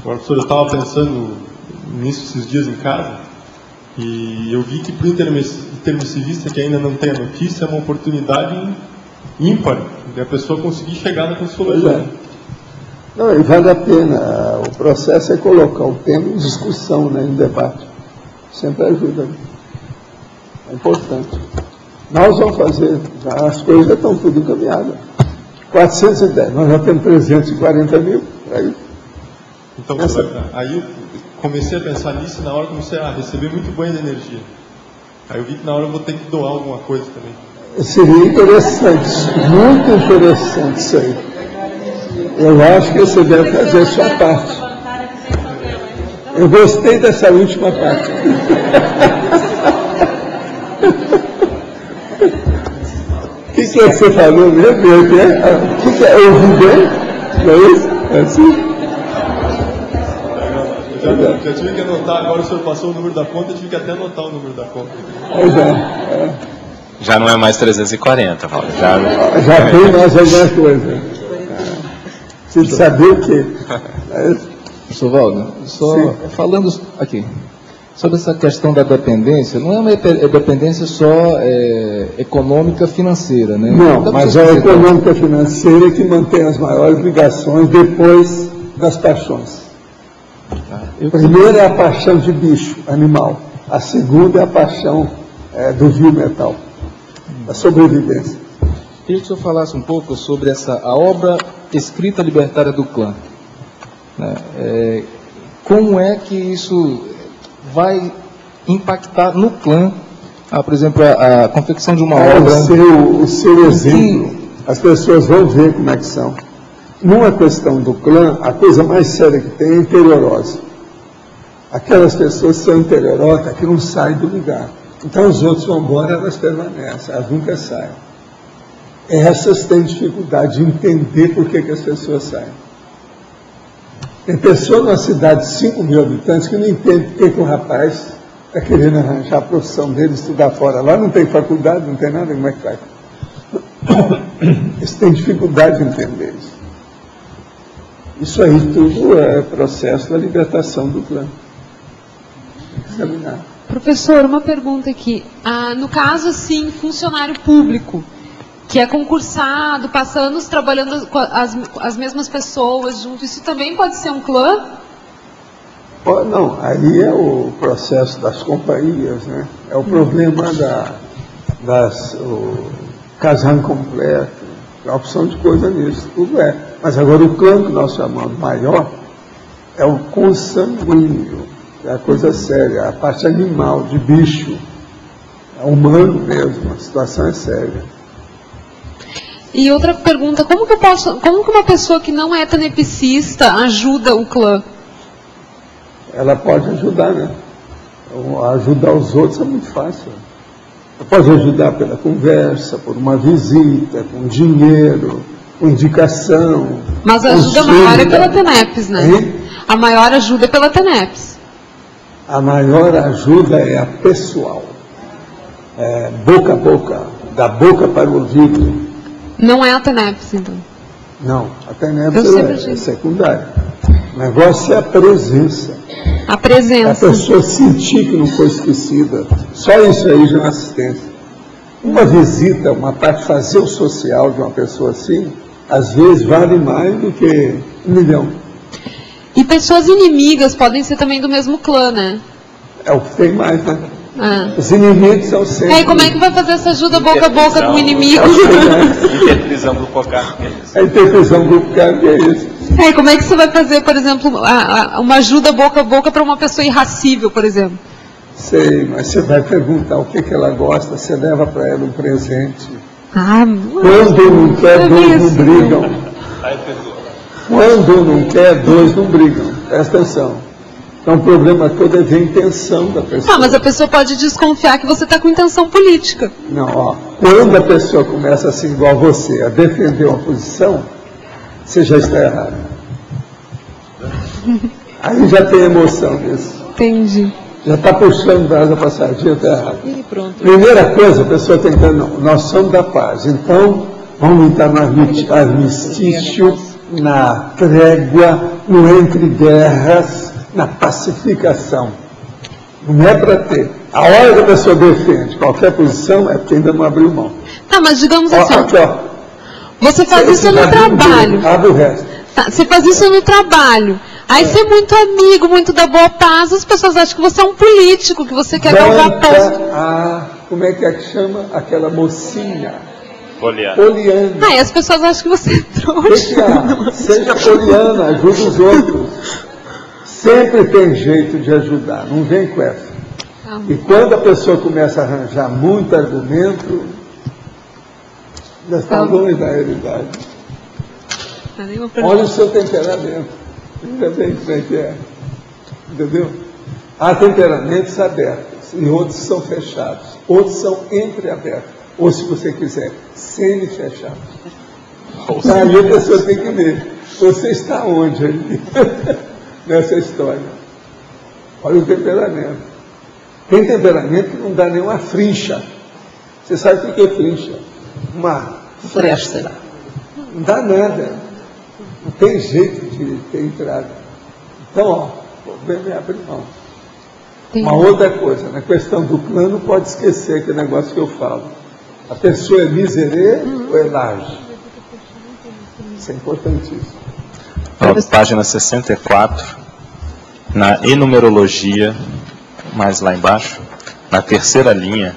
Agora, professor, eu estava pensando nisso esses dias em casa, e eu vi que para o intermissivista que ainda não tem a notícia, é uma oportunidade ímpar de a pessoa conseguir chegar na consciologia. Não, e vale a pena. O processo é colocar o tema em discussão, né, em debate. Sempre ajuda. É importante. Nós vamos fazer, as coisas já estão tudo encaminhadas. 410, nós já temos 340 mil. Aí, então, aí eu comecei a pensar nisso e na hora comecei a receber muito banho de energia. Aí eu vi que na hora eu vou ter que doar alguma coisa também. Seria interessante, muito interessante isso aí. Eu acho que você deve fazer a sua parte. Eu gostei dessa última parte. O que é que você falou mesmo? O que é? Eu ouvi bem? Não é isso? É assim? Já tive que anotar, agora o senhor passou o número da conta, eu tive que até anotar o número da conta. Já não é mais 340, Paulo. Já tem mais alguma coisa. Você saber o quê? Professor Valdo, só falando aqui sobre essa questão da dependência, não é uma dependência só econômica financeira, né? Não, mas é a econômica financeira que mantém as maiores ligações depois das paixões. A primeira é a paixão de bicho, animal. A segunda é a paixão do vil metal, a sobrevivência. Queria que o senhor falasse um pouco sobre a obra escrita libertária do clã. Né? Como é que isso vai impactar no clã, por exemplo, a confecção de uma obra... O seu exemplo, as pessoas vão ver como é que são. Numa questão do clã, a coisa mais séria que tem é a interiorose. Aquelas pessoas que são interiorosas, que não saem do lugar. Então os outros vão embora, elas permanecem, elas nunca saem. Essas têm dificuldade de entender por que as pessoas saem. Tem pessoa numa cidade de 5 mil habitantes que não entende por que o rapaz está querendo arranjar a profissão dele, estudar fora. Lá não tem faculdade, não tem nada, como é que faz? Eles têm dificuldade de entender isso. Isso aí tudo é processo da libertação do clã. Examinar. Professor, uma pergunta aqui. No caso, assim, funcionário público, que é concursado, passa anos trabalhando com as mesmas pessoas junto, isso também pode ser um clã? Não, aí é o processo das companhias, né? É o problema o casal completo, a opção de coisa nisso, tudo é. Mas agora o clã que nós chamamos maior é o consanguíneo, é a coisa séria, a parte animal, de bicho, é humano mesmo, a situação é séria. E outra pergunta, como que uma pessoa que não é tenepsista ajuda o clã? Ela pode ajudar, né? Ajudar os outros é muito fácil. Ela pode ajudar pela conversa, por uma visita, com dinheiro, com indicação. Mas a ajuda maior é pela TENEPS, né? Hein? A maior ajuda é pela TENEPS. A maior ajuda é a pessoal. Boca a boca, da boca para o ouvido. Não é a TENEPS, então? Não, a TENEPS é secundária. O negócio é a presença. A presença. A pessoa sentir que não foi esquecida. Só isso aí já é assistência. Uma visita, uma parte fazer o social de uma pessoa assim, às vezes vale mais do que 1 milhão. E pessoas inimigas podem ser também do mesmo clã, né? É o que tem mais, né? Os inimigos são sempre... E como é que vai fazer essa ajuda boca a boca com o inimigo? Interprisão grupo kármica, é isso. A interprisão grupo kármica é isso. E como é que você vai fazer, por exemplo, uma ajuda boca a boca para uma pessoa irracível, por exemplo? Sei, mas você vai perguntar o que ela gosta, você leva para ela um presente. Quando não quer, dois não brigam. Quando não quer, dois não brigam. Presta atenção. Então o problema todo é ver a intenção da pessoa. Mas a pessoa pode desconfiar que você está com intenção política. Não, quando a pessoa começa assim, igual você, a defender uma posição, você já está errado. Aí já tem emoção nisso. Entendi. Já está puxando da asa passadinha, está errado. Primeira coisa, a pessoa tem que dizer, não, nós somos da paz. Então, vamos entrar no armistício, na trégua, no entre guerras, na pacificação. Não é para ter. A hora que a pessoa defende qualquer posição é porque ainda não abriu mão. Tá, mas digamos assim, aqui, você faz isso no trabalho. Abre o resto. Tá, você faz isso no trabalho. Aí você é muito amigo, muito da boa paz, as pessoas acham que você é um político, que você quer galgar posto. Como é que chama aquela mocinha? Poliana. Aí as pessoas acham que você é trouxa. Seja poliana, ajuda os outros. Sempre tem jeito de ajudar, não vem com essa. E quando a pessoa começa a arranjar muito argumento, Já está longe da realidade. Olha o seu temperamento. Veja bem como é que é. Entendeu? Há temperamentos abertos e outros são fechados. Outros são entreabertos. Ou, se você quiser, semi-fechados. Aí a pessoa tem que ver. Você está onde ali? Nessa história. Olha o temperamento. Tem temperamento que não dá nenhuma frincha. Você sabe o que é frincha? Uma fresta. Não dá nada. Não tem jeito de ter entrada. Então, ó, o problema é abrir mão. Uma outra coisa, na questão do plano, pode esquecer aquele negócio que eu falo. A pessoa é miserê ou é laje? Isso é importantíssimo. Página 64, na enumerologia, mais lá embaixo, na terceira linha,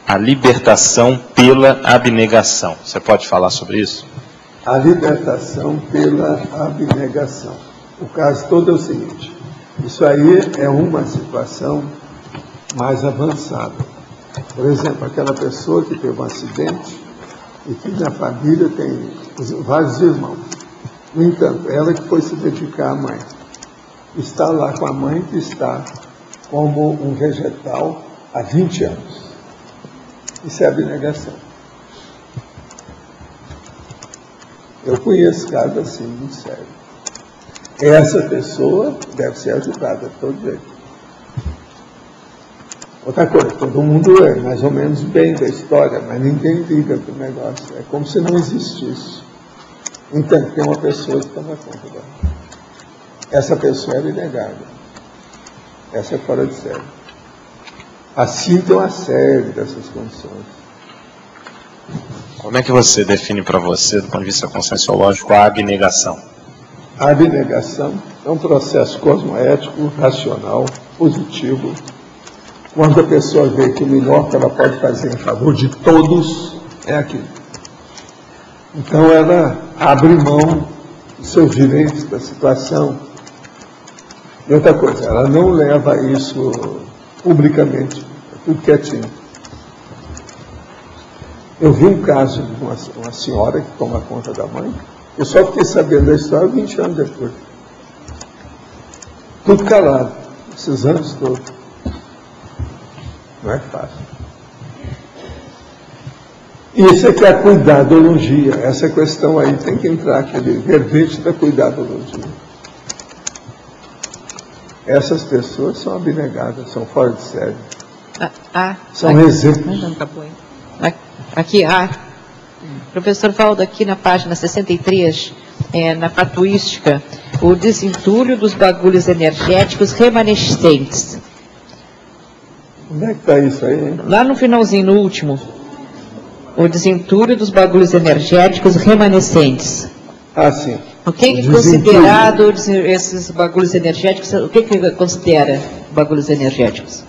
a libertação pela abnegação. Você pode falar sobre isso? A libertação pela abnegação. O caso todo é o seguinte: isso aí é uma situação mais avançada. Por exemplo, aquela pessoa que teve um acidente e que na família tem vários irmãos. No entanto, ela que foi se dedicar à mãe. Está lá com a mãe que está como um vegetal há 20 anos. Isso é abnegação. Eu conheço casos assim, muito sério. Essa pessoa deve ser ajudada de todo jeito. Outra coisa, todo mundo é mais ou menos bem da história, mas ninguém liga para o negócio. É como se não existisse. Então, tem uma pessoa que toma conta dela. Essa pessoa é abnegada. Essa é fora de série. Assim tem uma série dessas condições. Como é que você define para você, do ponto de vista conscienciológico, a abnegação? A abnegação é um processo cosmoético, racional, positivo. Quando a pessoa vê que o melhor que ela pode fazer em favor de todos é aquilo. Então ela abre mão dos seus direitos, da situação. E outra coisa, ela não leva isso publicamente, é tudo quietinho. Eu vi um caso de uma senhora que toma conta da mãe, eu só fiquei sabendo da história 20 anos depois. Tudo calado, esses anos todos. Não é fácil. Isso é que é a cuidadologia. Essa questão aí tem que entrar, aquele verbete da cuidadologia. essas pessoas são abnegadas, são fora de série. São exemplos. Aqui, professor Valdo, aqui na página 63, na patuística, o desentulho dos bagulhos energéticos remanescentes. Onde é que está isso aí, hein? Lá no finalzinho, no último. O desentulho dos bagulhos energéticos remanescentes. Sim. O que é considerado esses bagulhos energéticos? O que é considera bagulhos energéticos?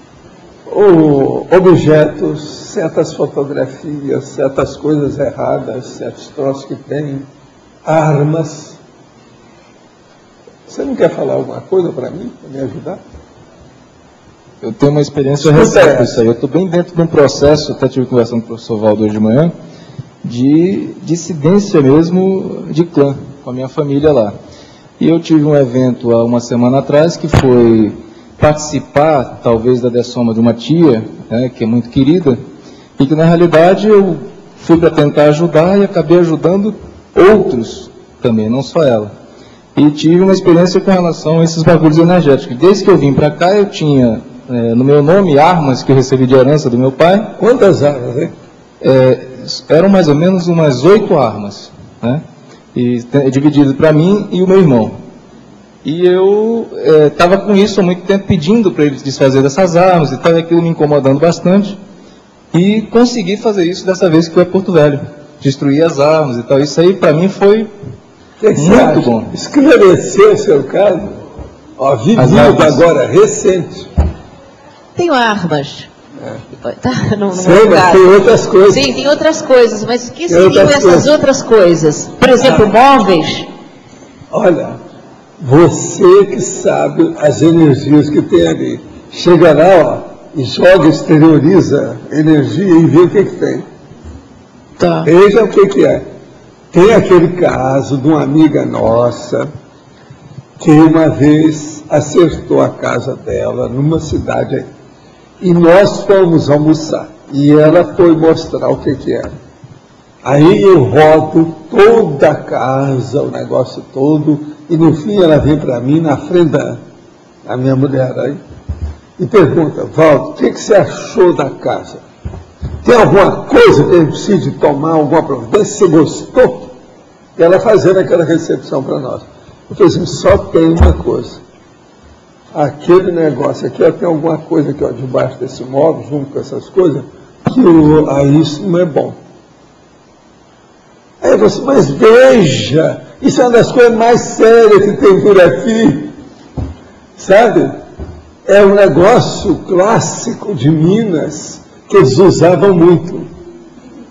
Objetos, certas fotografias, certas coisas erradas, certos troços que tem, armas. Você não quer falar alguma coisa para mim, para me ajudar? Eu tenho uma experiência recente com isso aí. Eu estou bem dentro de um processo, até tive conversando com o professor Valdo hoje de manhã, de dissidência mesmo de clã, com a minha família lá. E eu tive um evento há uma semana atrás, que foi participar, talvez, da dessoma de uma tia, que é muito querida, e que, na realidade, eu fui para tentar ajudar e acabei ajudando outros também, não só ela. E tive uma experiência com relação a esses bagulhos energéticos. Desde que eu vim para cá, eu tinha, no meu nome, armas que eu recebi de herança do meu pai. Quantas armas, hein? Eram mais ou menos umas 8 armas, e dividido para mim e o meu irmão. E eu estava com isso há muito tempo, pedindo para eles desfazer dessas armas e tal, e aquilo me incomodando bastante. E consegui fazer isso dessa vez que fui a Porto Velho, destruir as armas e tal. Isso aí para mim foi muito bom. Esclareceu o seu caso? Vivido agora, recente. Tenho armas. Mas tem outras coisas. Sim, tem outras coisas, mas o que seriam essas outras coisas? Por exemplo, móveis? Olha, você que sabe as energias que tem ali. Chega lá, e joga, exterioriza energia e vê o que tem. Tá. Veja o que é. Tem aquele caso de uma amiga nossa que uma vez acertou a casa dela numa cidade aí. E nós fomos almoçar. E ela foi mostrar o que era. Aí eu rodo toda a casa, o negócio todo, e no fim ela vem para mim na frente da minha mulher aí e pergunta: Valdo, o que você achou da casa? Tem alguma coisa que a gente precisa tomar, alguma providência? Você gostou? E ela fazendo aquela recepção para nós. Eu falei assim: só tem uma coisa. Aquele negócio aqui, ó, tem alguma coisa aqui, ó, debaixo desse móvel, junto com essas coisas, que aí isso não é bom. Aí eu falei assim: mas veja, isso é uma das coisas mais sérias que tem por aqui, sabe? É um negócio clássico de Minas, que eles usavam muito.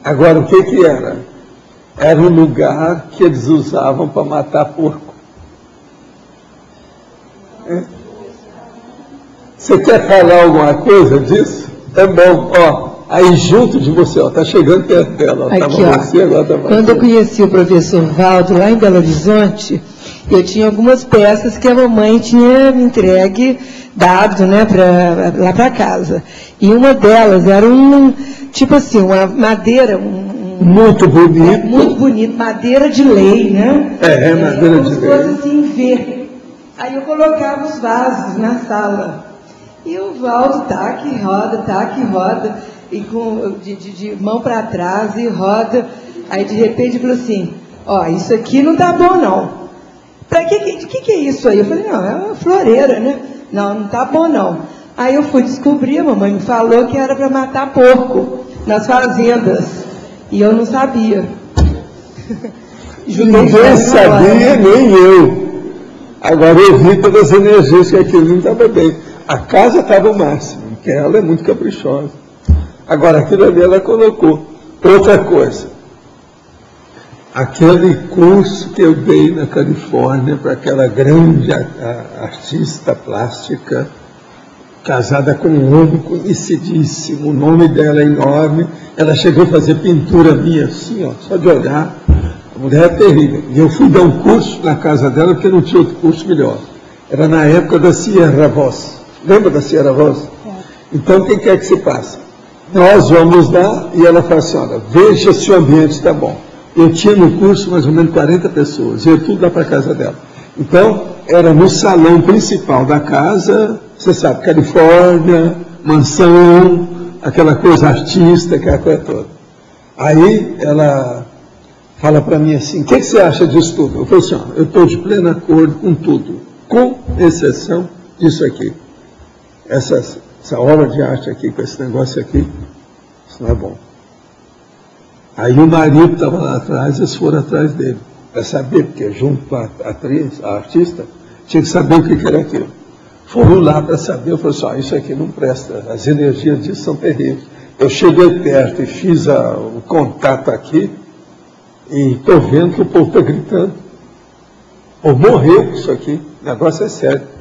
Agora, o que era? Era um lugar que eles usavam para matar porco. Você quer falar alguma coisa disso? É bom, ó. Aí junto de você, ó, tá chegando perto dela. Ó, aqui, ó, você, agora tá quando eu conheci o professor Valdo lá em Belo Horizonte, eu tinha algumas peças que a mamãe tinha me entregue, dado, né, lá para casa. E uma delas era tipo assim, uma madeira, muito bonito. Muito bonito, madeira de lei, né? Madeira de lei. Como se fosse assim, verde. Aí eu colocava os vasos na sala. E o Valdo tá que roda, e de mão para trás, e roda. Aí de repente falou assim: ó, isso aqui não tá bom não. De que é isso aí? Eu falei: não, é uma floreira, né? Não tá bom não. Aí eu fui descobrir, a mamãe me falou que era para matar porco nas fazendas. E eu não sabia. Ninguém sabia, nem eu. Agora eu vi todas as energias que aquilo não estava bem. A casa estava o máximo, porque ela é muito caprichosa. Agora, aquilo ali ela colocou. Outra coisa, aquele curso que eu dei na Califórnia para aquela grande artista plástica, casada com um homem conhecidíssimo, o nome dela é enorme, ela chegou a fazer pintura minha assim, ó, só de olhar. A mulher é terrível. E eu fui dar um curso na casa dela, porque não tinha outro curso melhor. Era na época da Sierra Voz. Lembra da Sierra Voz? Então, o que quer que se passe? Nós vamos lá e ela fala assim: olha, veja se o ambiente está bom. Eu tinha no curso mais ou menos 40 pessoas, ia tudo lá para a casa dela. Então, era no salão principal da casa, você sabe, Califórnia, mansão, aquela coisa artista, aquela coisa toda. Aí ela fala para mim assim: o que você acha disso tudo? Eu falei assim: ó, eu estou de pleno acordo com tudo, com exceção disso aqui. Essa obra de arte aqui, com esse negócio aqui, isso não é bom. Aí o marido estava lá atrás, eles foram atrás dele, para saber, porque junto com a atriz, a artista, tinha que saber o que era aquilo. Foram lá para saber, eu falei assim: ó, isso aqui não presta, as energias disso são terríveis. Eu cheguei perto e fiz o contato aqui, e estou vendo que o povo está gritando. Ou morreu isso aqui, o negócio é sério.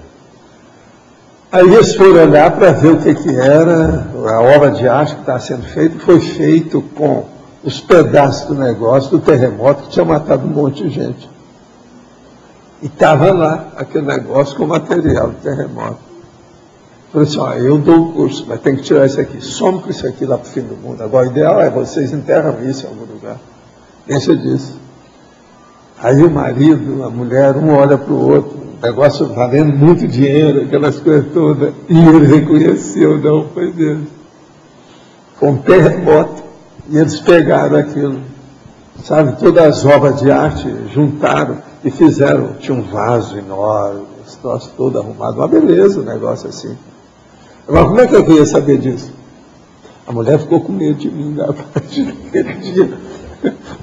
Aí eles foram olhar para ver o que era, a obra de arte que estava sendo feita, foi feito com os pedaços do negócio, do terremoto, que tinha matado um monte de gente. E estava lá aquele negócio com material do terremoto. Falei assim: ó, eu dou o curso, mas tem que tirar isso aqui, some com isso aqui lá para o fim do mundo. Agora o ideal é vocês enterram isso em algum lugar. Deixa disso. Aí o marido, a mulher, um olha para o outro, negócio valendo muito dinheiro, aquelas coisas todas, e ele reconheceu, não foi dele. Com um terremoto, e eles pegaram aquilo, sabe, todas as obras de arte juntaram e fizeram, tinha um vaso enorme, esse troço todo arrumado, uma beleza o negócio assim. Agora, como é que eu ia saber disso? A mulher ficou com medo de mim a partir daquele dia.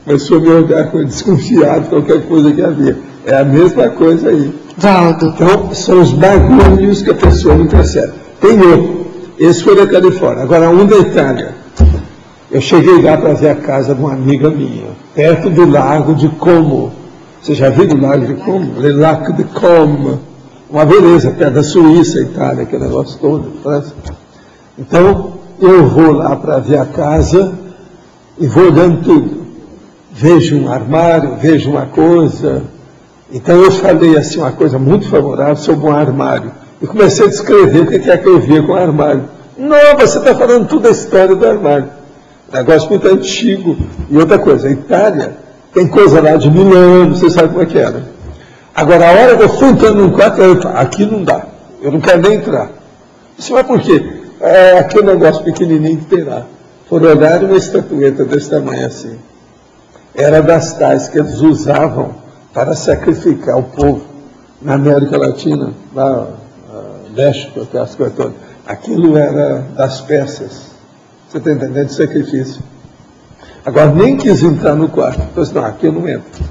Começou a me olhar com desconfiado de qualquer coisa que havia. É a mesma coisa aí. Valdo. Então, são os bagulhos que a pessoa não percebe. Tem outro. Esse foi da Califórnia. Agora, um da Itália. Eu cheguei lá para ver a casa de uma amiga minha, perto do Lago de Como. Você já viu o Lago de Como? Le Lac de Como. Uma beleza, perto da Suíça, Itália, aquele negócio todo, França. Então, eu vou lá para ver a casa e vou olhando tudo. vejo um armário, vejo uma coisa. Então eu falei assim uma coisa muito favorável sobre um armário. E comecei a descrever o que é que eu via com o armário. Não, você está falando tudo da história do armário. Negócio muito antigo. E outra coisa, a Itália tem coisa lá de 1000 anos, você sabe como é que era. Agora, a hora que eu fui entrando num quarto, eu falei, aqui não dá, eu não quero nem entrar. Isso mas por quê? É aquele negócio pequenininho que tem lá. Foram olhar uma estatueta desse tamanho assim. Era das tais que eles usavam para sacrificar o povo na América Latina, lá no México, aquelas coisas todas. Aquilo era das peças. Você está entendendo? De sacrifício. Agora, nem quis entrar no quarto. Então, assim, não, aqui eu não entro.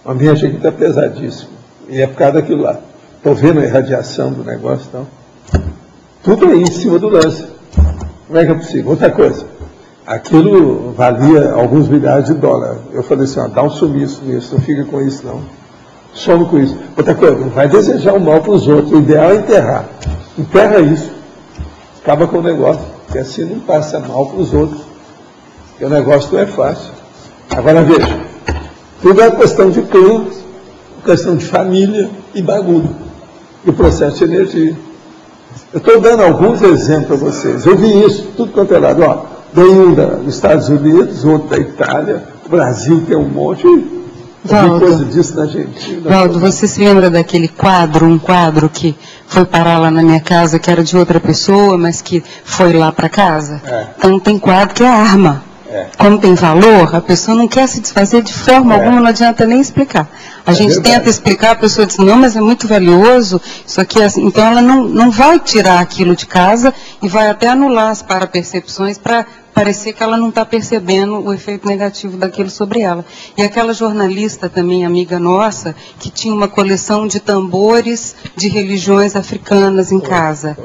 O ambiente aqui está pesadíssimo. E é por causa daquilo lá. Estou vendo a irradiação do negócio e tal. Tudo aí em cima do lance. Como é que é possível? Outra coisa. Aquilo valia alguns milhares de dólares. Eu falei assim, ó, dá um sumiço nisso, não fica com isso não. Some com isso. Outra coisa, não vai desejar o mal para os outros. O ideal é enterrar. Enterra isso. Acaba com o negócio. Porque assim não passa mal para os outros. Porque o negócio não é fácil. Agora veja, tudo é questão de clã, questão de família e bagulho. E o processo de energia. Eu estou dando alguns exemplos para vocês. Eu vi isso, tudo quanto é lado. Ó, tem um dos Estados Unidos, outro da Itália, o Brasil tem um monte. Eu vi coisa disso na Argentina. Valdo, você se lembra daquele quadro, um quadro que foi parar lá na minha casa, que era de outra pessoa, mas que foi lá para casa? É. Então tem quadro que é arma. É. Como tem valor, a pessoa não quer se desfazer de forma alguma, não adianta nem explicar. A gente tenta explicar, a pessoa diz, não, mas é muito valioso, isso aqui é assim. Então ela não vai tirar aquilo de casa e vai até anular as parapercepções para parecer que ela não está percebendo o efeito negativo daquilo sobre ela. E aquela jornalista também, amiga nossa, que tinha uma coleção de tambores de religiões africanas em casa.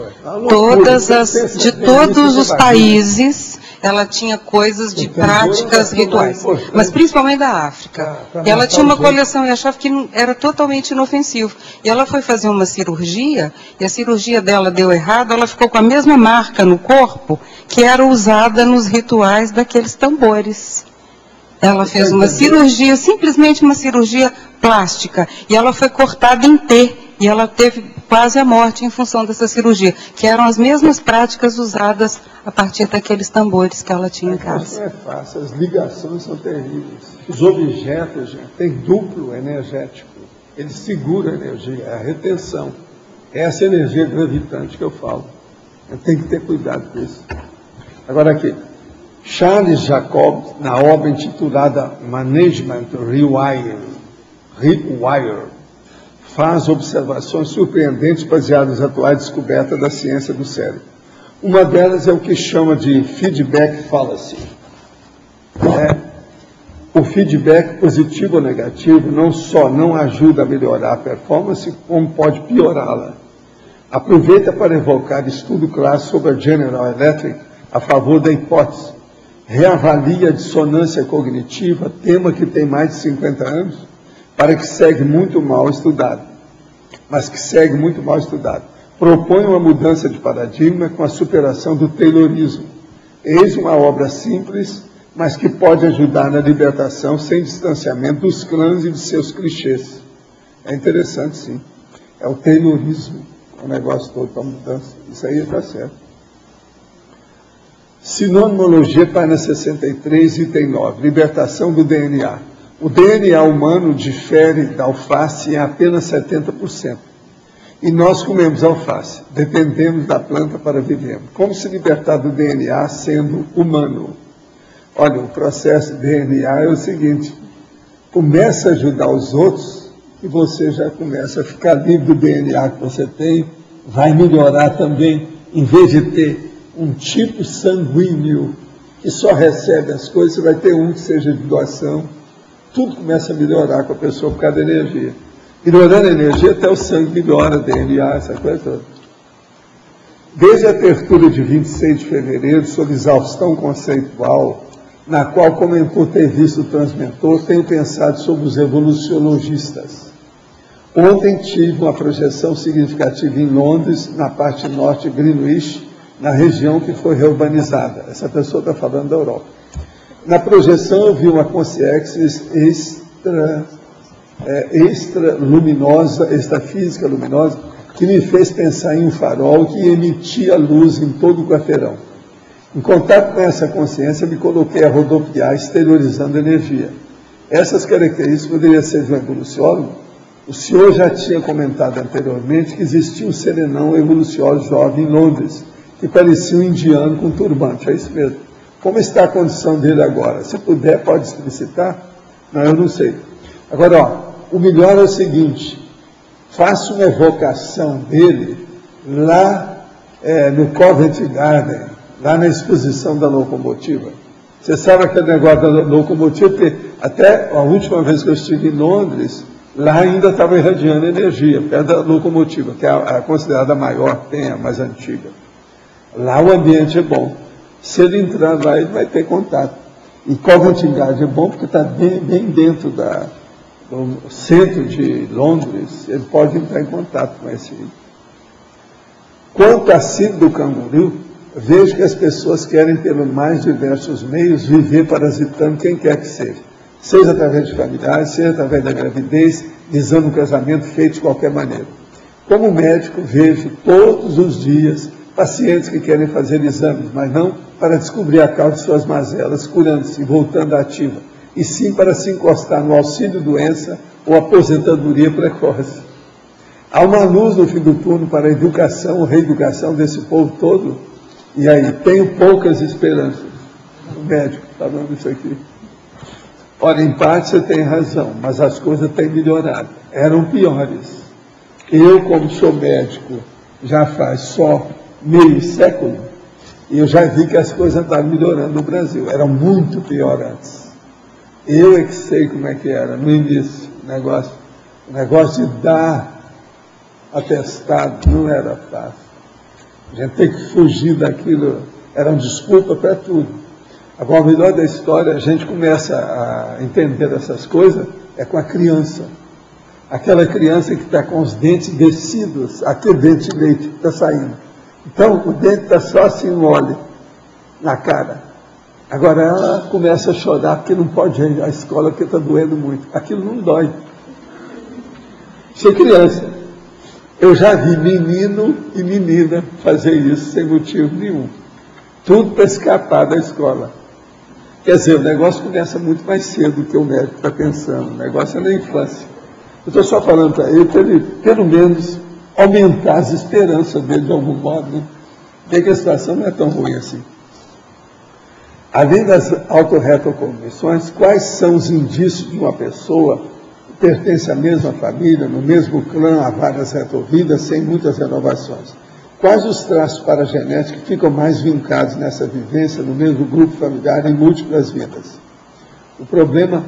De todos os países, ela tinha coisas de práticas rituais, mas principalmente da África. E ela tinha uma coleção e achava que era totalmente inofensivo. E ela foi fazer uma cirurgia, e a cirurgia dela deu errado, ela ficou com a mesma marca no corpo que era usada nos rituais daqueles tambores. Ela fez uma cirurgia, simplesmente uma cirurgia plástica, e ela foi cortada em T, e ela teve quase a morte em função dessa cirurgia, que eram as mesmas práticas usadas a partir daqueles tambores que ela tinha em casa. Não é fácil, as ligações são terríveis. Os objetos, gente, têm duplo energético, eles seguram a energia, é a retenção. Essa energia gravitante que eu falo. Eu tenho que ter cuidado com isso. Agora aqui, Charles Jacob, na obra intitulada Management Rewire, faz observações surpreendentes baseadas nas atuais descobertas da ciência do cérebro. Uma delas é o que chama de feedback fallacy. O feedback positivo ou negativo não só não ajuda a melhorar a performance, como pode piorá-la. Aproveita para evocar estudo clássico sobre a General Electric a favor da hipótese. Reavalia a dissonância cognitiva, tema que tem mais de 50 anos, para que segue muito mal estudado. Propõe uma mudança de paradigma com a superação do Taylorismo. Eis uma obra simples, mas que pode ajudar na libertação sem distanciamento dos clãs e de seus clichês. É interessante, sim. É o Taylorismo, o negócio todo para mudança. Isso aí está certo. Sinonimologia, página 63, item 9. Libertação do DNA. O DNA humano difere da alface em apenas 70%. E nós comemos alface, dependemos da planta para vivermos. Como se libertar do DNA sendo humano? Olha, o processo de DNA é o seguinte, começa a ajudar os outros e você já começa a ficar livre do DNA que você tem, vai melhorar também, em vez de ter um tipo sanguíneo que só recebe as coisas, você vai ter um que seja de doação. Tudo começa a melhorar com a pessoa por causa da energia. Melhorando a energia, até o sangue melhora, DNA, essa coisa toda. Desde a abertura de 26 de fevereiro, sobre exaustão conceitual, na qual comentou ter visto o transmentor, tenho pensado sobre os evolucionistas. Ontem tive uma projeção significativa em Londres, na parte norte de Greenwich, na região que foi reurbanizada. Essa pessoa está falando da Europa. Na projeção eu vi uma consciência extrafísica luminosa, que me fez pensar em um farol que emitia luz em todo o quarteirão. Em contato com essa consciência, me coloquei a rodopiar, exteriorizando energia. Essas características poderiam ser de um evoluciólogo. O senhor já tinha comentado anteriormente que existia um serenão evoluciólogo jovem em Londres, que parecia um indiano com turbante, é isso mesmo. Como está a condição dele agora? Se puder, pode explicitar? Não, eu não sei. Agora, o melhor é o seguinte, faça uma evocação dele lá no Covent Garden, lá na exposição da locomotiva. Você sabe aquele negócio da locomotiva, porque até a última vez que eu estive em Londres, lá ainda estava irradiando energia, perto da locomotiva, que é a considerada maior, tem a mais antiga. Lá o ambiente é bom. Se ele entrar lá, ele vai ter contato. E Covent Garden é bom porque está bem dentro do centro de Londres, ele pode entrar em contato com esse. Quanto à síndrome do canguru, vejo que as pessoas querem, pelos mais diversos meios, viver parasitando quem quer que seja através de familiares, seja através da gravidez, visando um casamento feito de qualquer maneira. Como médico, vejo todos os dias pacientes que querem fazer exames, mas não para descobrir a causa de suas mazelas, curando-se e voltando à ativa, e sim para se encostar no auxílio-doença ou aposentadoria precoce. Há uma luz no fim do túnel para a educação ou reeducação desse povo todo, e aí, tenho poucas esperanças. O médico falando isso aqui. Ora, em parte você tem razão, mas as coisas têm melhorado. Eram piores. Eu, como sou médico, já faz só meio século, e eu já vi que as coisas estavam melhorando no Brasil. Eram muito pior antes. Eu é que sei como é que era no início. O negócio de dar atestado não era fácil. A gente tem que fugir daquilo, era uma desculpa para tudo. Agora, o melhor da história, a gente começa a entender essas coisas, é com a criança. Aquela criança que está com os dentes descidos, aquele dente de leite que está saindo. Então, o dente está só assim, mole, na cara. Agora, ela começa a chorar porque não pode ir à escola porque está doendo muito. Aquilo não dói. Ser criança. Eu já vi menino e menina fazer isso sem motivo nenhum. Tudo para escapar da escola. Quer dizer, o negócio começa muito mais cedo do que o médico está pensando. O negócio é na infância. Eu estou só falando para ele, pelo menos, aumentar as esperanças dele de algum modo, né? Ver que a situação não é tão ruim assim. Além das autorretrocognições, quais são os indícios de uma pessoa que pertence à mesma família, no mesmo clã, há várias retrovidas, sem muitas renovações? Quais os traços paragenéticos que ficam mais vincados nessa vivência, no mesmo grupo familiar, em múltiplas vidas? O problema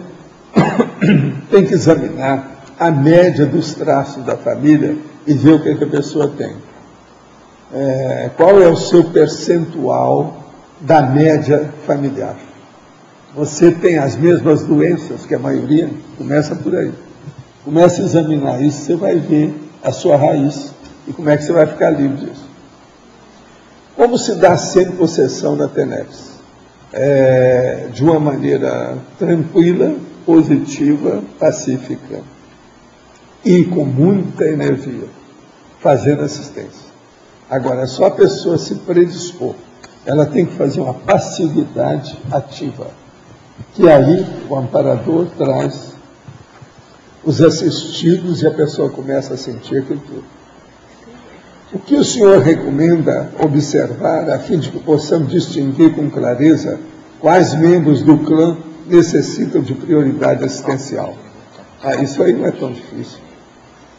tem que examinar a média dos traços da família e ver o que a pessoa tem. Qual é o seu percentual da média familiar? Você tem as mesmas doenças que a maioria? Começa por aí. Começa a examinar isso, você vai ver a sua raiz e como é que você vai ficar livre disso. Como se dá sempre possessão da TENEPS? De uma maneira tranquila, positiva, pacífica e com muita energia, fazendo assistência. Agora, é só a pessoa se predispor. Ela tem que fazer uma passividade ativa, que aí o amparador traz os assistidos e a pessoa começa a sentir aquilo tudo. O que o senhor recomenda observar a fim de que possamos distinguir com clareza quais membros do clã necessitam de prioridade assistencial? Isso aí não é tão difícil.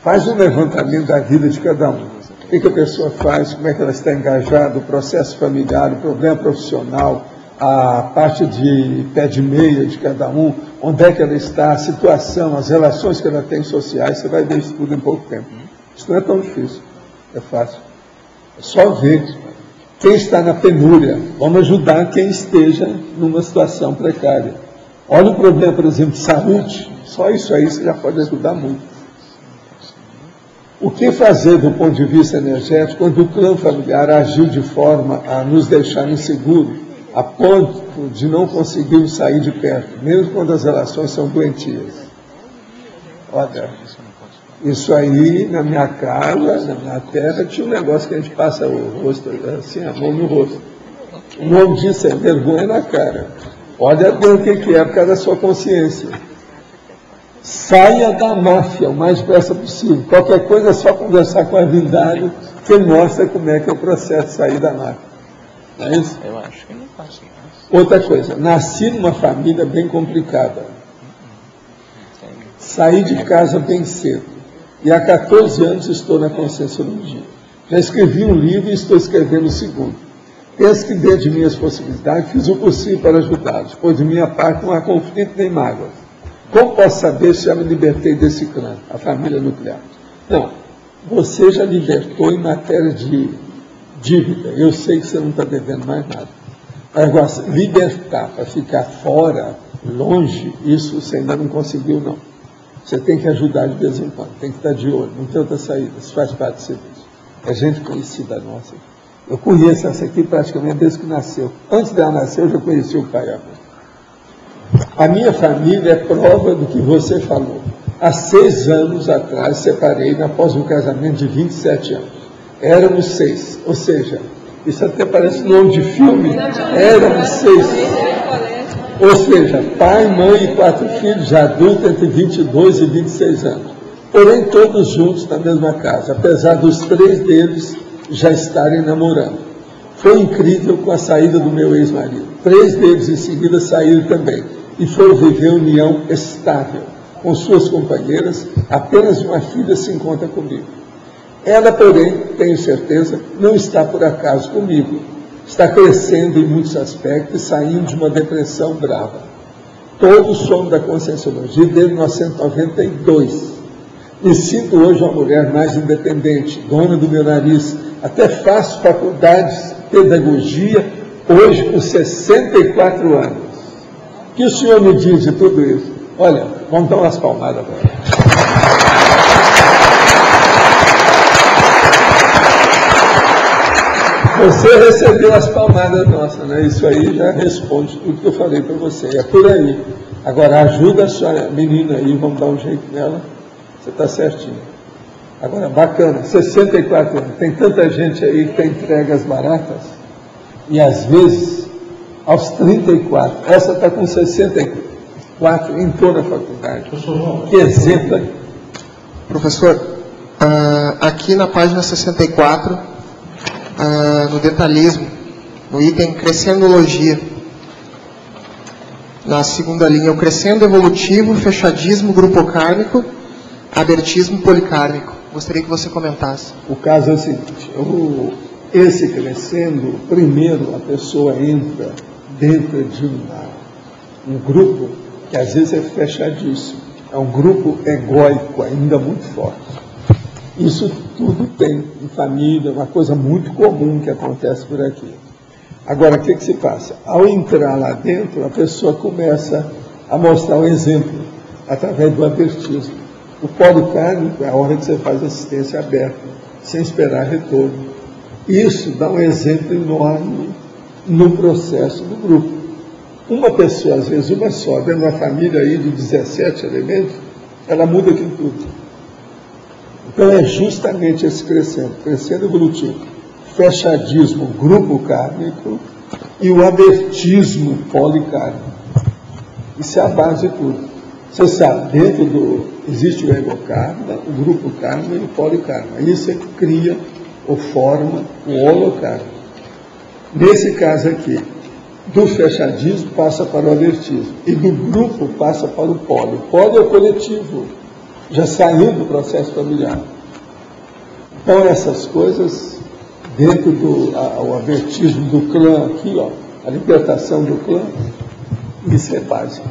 Faz um levantamento da vida de cada um. O que a pessoa faz, como é que ela está engajada, o processo familiar, o problema profissional, a parte de pé de meia de cada um, onde é que ela está, a situação, as relações que ela tem sociais, você vai ver isso tudo em pouco tempo. Isso não é tão difícil, é fácil. É só ver quem está na penúria. Vamos ajudar quem esteja numa situação precária. Olha o problema, por exemplo, de saúde, só isso aí você já pode ajudar muito. O que fazer do ponto de vista energético quando o clã familiar agiu de forma a nos deixar inseguros a ponto de não conseguir sair de perto, mesmo quando as relações são doentias. Olha, isso aí, na minha casa, na minha terra, tinha um negócio que a gente passa o rosto, assim, a mão no rosto. O nome disso é vergonha na cara. Olha bem o que é por causa da sua consciência. Saia da máfia o mais depressa possível. Qualquer coisa é só conversar com a Vindário, que mostra como é que é o processo de sair da máfia. Não é isso? Eu acho que não passa. Outra coisa, nasci numa família bem complicada. Saí de casa bem cedo. E há 14 anos estou na Conscienciologia. Já escrevi um livro e estou escrevendo o segundo. Penso que dentro de minhas possibilidades fiz o possível para ajudá-los, pois de minha parte não há conflito nem mágoas. Como posso saber se já me libertei desse clã, a família nuclear? Não, você já libertou em matéria de dívida. Eu sei que você não está devendo mais nada. Agora, libertar para ficar fora, longe, isso você ainda não conseguiu, não. Você tem que ajudar de vez em quando, tem que estar de olho, não tem outra saída, isso faz parte do serviço. É gente conhecida nossa. Eu conheço essa aqui praticamente desde que nasceu. Antes dela nascer, eu já conheci o pai e a mãe. A minha família é prova do que você falou. Há 6 anos atrás, separei após um casamento de 27 anos. Éramos 6, ou seja, isso até parece nome de filme, éramos 6. Ou seja, pai, mãe e 4 filhos, já adultos entre 22 e 26 anos. Porém, todos juntos na mesma casa, apesar dos 3 deles já estarem namorando. Foi incrível com a saída do meu ex-marido. 3 deles em seguida saíram também e foram viver união estável. Com suas companheiras, apenas uma filha se encontra comigo. Ela, porém, tenho certeza, não está por acaso comigo. Está crescendo em muitos aspectos e saindo de uma depressão brava. Todos somos da Conscienciologia desde 1992. Me sinto hoje uma mulher mais independente, dona do meu nariz. Até faço faculdades, pedagogia, hoje com 64 anos. O que o senhor me diz de tudo isso? Olha, vamos dar umas palmadas agora. Você recebeu as palmadas nossas, né? Isso aí já responde tudo que eu falei para você. É por aí. Agora, ajuda a sua menina aí, vamos dar um jeito nela. Você está certinho. Agora, bacana, 64 anos. Tem tanta gente aí que tem entregas baratas. E às vezes, aos 34. Essa está com 64, entrou na faculdade. Que exemplo, hein? Professor, aqui na página 64, no detalhismo, no item crescendologia, na segunda linha, o crescendo evolutivo, fechadismo grupocármico, abertismo policármico. Gostaria que você comentasse. O caso é o seguinte, esse crescendo, primeiro a pessoa entra dentro de um grupo que às vezes é fechadíssimo, é um grupo egóico ainda muito forte. Isso tudo tem em família, uma coisa muito comum que acontece por aqui. Agora, o que se passa? Ao entrar lá dentro, a pessoa começa a mostrar o exemplo, através do abertismo. O policármico é a hora que você faz assistência aberta, sem esperar retorno. Isso dá um exemplo enorme no processo do grupo. Uma pessoa, às vezes uma só, dentro de uma família aí de 17 elementos, ela muda aquilo tudo. Então é justamente esse crescendo evolutivo, fechadismo, grupo kármico e o abertismo policármico. Isso é a base de tudo. Você sabe, existe o egokarma, o grupo karma e o polikarma. Isso é que cria ou forma o holokarma. Nesse caso aqui, do fechadismo passa para o abertismo e do grupo passa para o poli. O poli é o coletivo, já saiu do processo familiar. Então essas coisas, dentro do abertismo do clã aqui, ó, a libertação do clã, isso é básico.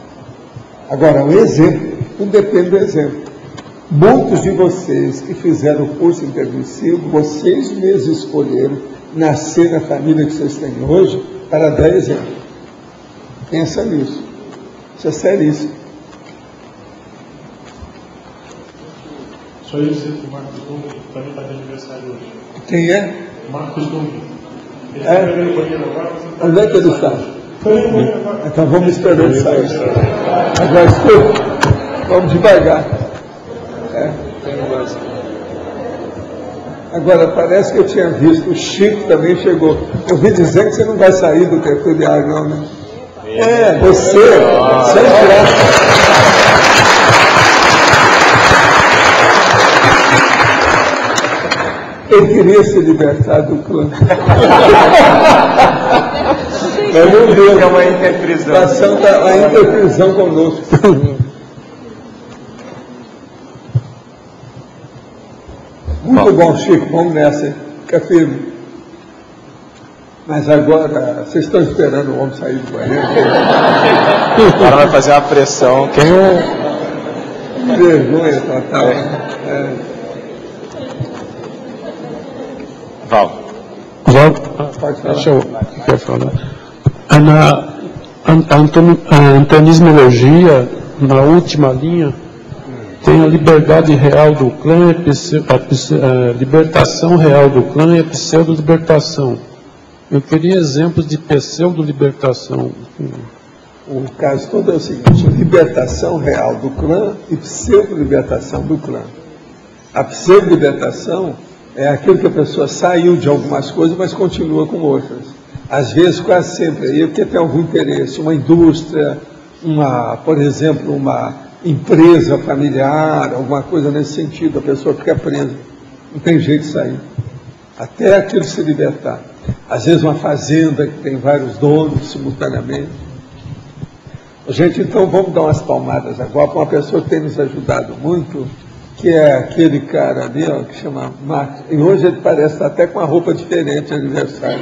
Agora, o exemplo, tudo depende do exemplo. Muitos de vocês que fizeram o curso intermissivo, vocês mesmos escolheram nascer na família que vocês têm hoje para dar exemplo. Pensa nisso. Isso é seríssimo. Só isso que o Marcos Dung também está de aniversário hoje. Quem é? Marcos Dung. Onde é que ele está? Então vamos esperar ele sair. Agora escuta, vamos devagar. Agora, parece que eu tinha visto, o Chico também chegou. Eu ouvi dizer que você não vai sair do tertuliário, não, né? Você entrar. Eu queria se libertar do clã. Mas não deu. É uma interprisão. A interprisão conosco. Muito bom, Chico, vamos nessa, hein? Fica firme. Mas agora, vocês estão esperando o homem sair do banheiro? Agora vai fazer uma pressão. Que vergonha total. Val. Pode falar. Deixa eu falar. A antanismologia, na última linha, tem a liberdade real do clã, a libertação real do clã e a pseudo-libertação. Eu queria exemplos de pseudo-libertação. O caso todo é o seguinte: libertação real do clã e pseudo-libertação do clã. A pseudo-libertação é aquilo que a pessoa saiu de algumas coisas, mas continua com outras. Às vezes, quase sempre, aí porque tem algum interesse, uma indústria, por exemplo, uma empresa familiar, alguma coisa nesse sentido, a pessoa fica presa, não tem jeito de sair, até aquilo se libertar. Às vezes uma fazenda que tem vários donos simultaneamente. Gente, então vamos dar umas palmadas agora para uma pessoa que tem nos ajudado muito, que é aquele cara ali, ó, que chama Marcos, e hoje ele parece estar até com uma roupa diferente de aniversário.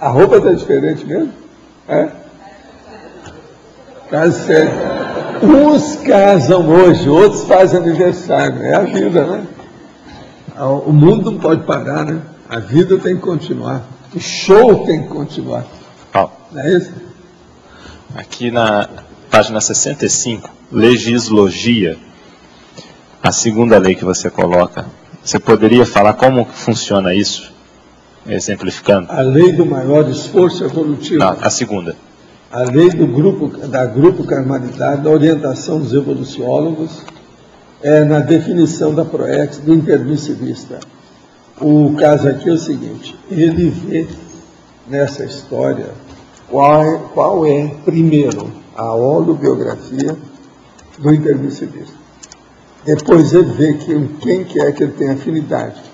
A roupa está diferente mesmo? Caso sério. Uns casam hoje, outros fazem aniversário. É a vida, né? O mundo não pode parar, né? A vida tem que continuar. O show tem que continuar. Não é isso? Aqui na página 65, legislogia, a segunda lei que você coloca, você poderia falar como funciona isso? Exemplificando. A lei do maior esforço evolutivo. Não, a segunda. A lei da grupo Carmalidade, da orientação dos evoluciólogos, na definição da PROEX do intermissivista. O caso aqui é o seguinte: ele vê nessa história qual é, primeiro, a holobiografia do intermissivista. Depois ele vê quem que é que ele tem afinidade.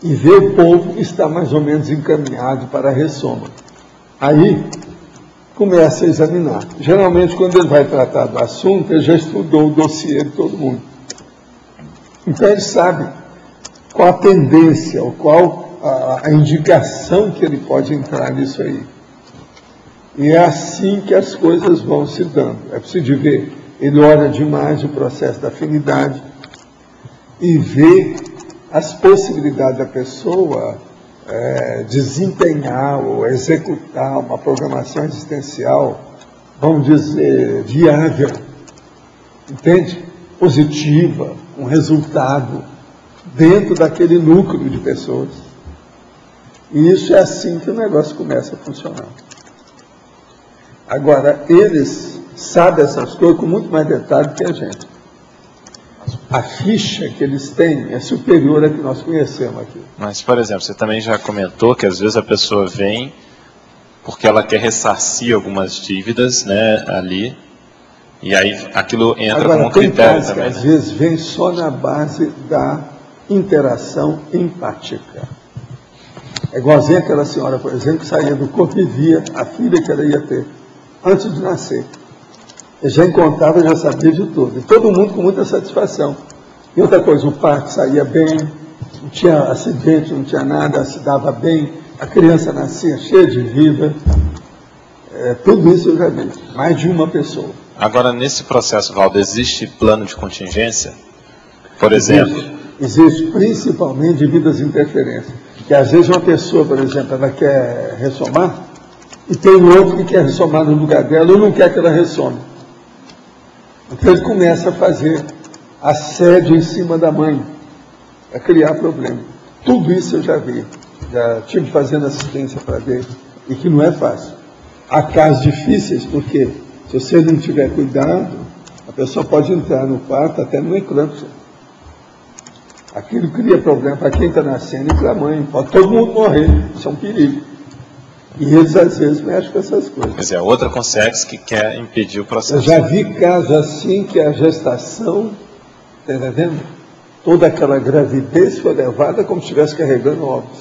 E vê o povo que está mais ou menos encaminhado para a ressoma. Aí começa a examinar. Geralmente, quando ele vai tratar do assunto, ele já estudou o dossiê de todo mundo. Então ele sabe qual a tendência, ou qual a indicação que ele pode entrar nisso aí. E é assim que as coisas vão se dando. É preciso ver, ele olha demais o processo da afinidade e vê as possibilidades da pessoa desempenhar ou executar uma programação existencial, vamos dizer, viável, entende? Positiva, um resultado dentro daquele núcleo de pessoas. E isso é assim que o negócio começa a funcionar. Agora, eles sabem essas coisas com muito mais detalhe que a gente. A ficha que eles têm é superior à que nós conhecemos aqui. Mas, por exemplo, você também já comentou que às vezes a pessoa vem porque ela quer ressarcir algumas dívidas, né, ali, e aí aquilo entra agora, como um critério também. Às vezes vem só na base da interação empática. É igualzinho aquela senhora, por exemplo, que saía do corpo e via a filha que ela ia ter antes de nascer. Eu já encontrava, já sabia de tudo. E todo mundo com muita satisfação. E outra coisa, o parto saía bem, não tinha acidente, não tinha nada, se dava bem, a criança nascia cheia de vida. Tudo isso eu já vi. Mais de uma pessoa. Agora, nesse processo, Valdo, existe plano de contingência? Por exemplo? Existe principalmente devido às interferências. Que às vezes uma pessoa, por exemplo, ela quer ressomar, e tem outro que quer ressomar no lugar dela, ou não quer que ela ressome. Então ele começa a fazer assédio em cima da mãe, a criar problema. Tudo isso eu já vi, já tive fazendo assistência para ver, e que não é fácil. Há casos difíceis, porque se você não tiver cuidado, a pessoa pode entrar no quarto até no eclâmpsia. Aquilo cria problema para quem está nascendo e para a mãe. Pode todo mundo morrer, isso é um perigo. E eles, às vezes, mexem com essas coisas. Quer dizer, outra consciência que quer impedir o processo. Eu já vi casos assim que a gestação, está entendendo? Toda aquela gravidez foi levada como se estivesse carregando ovos.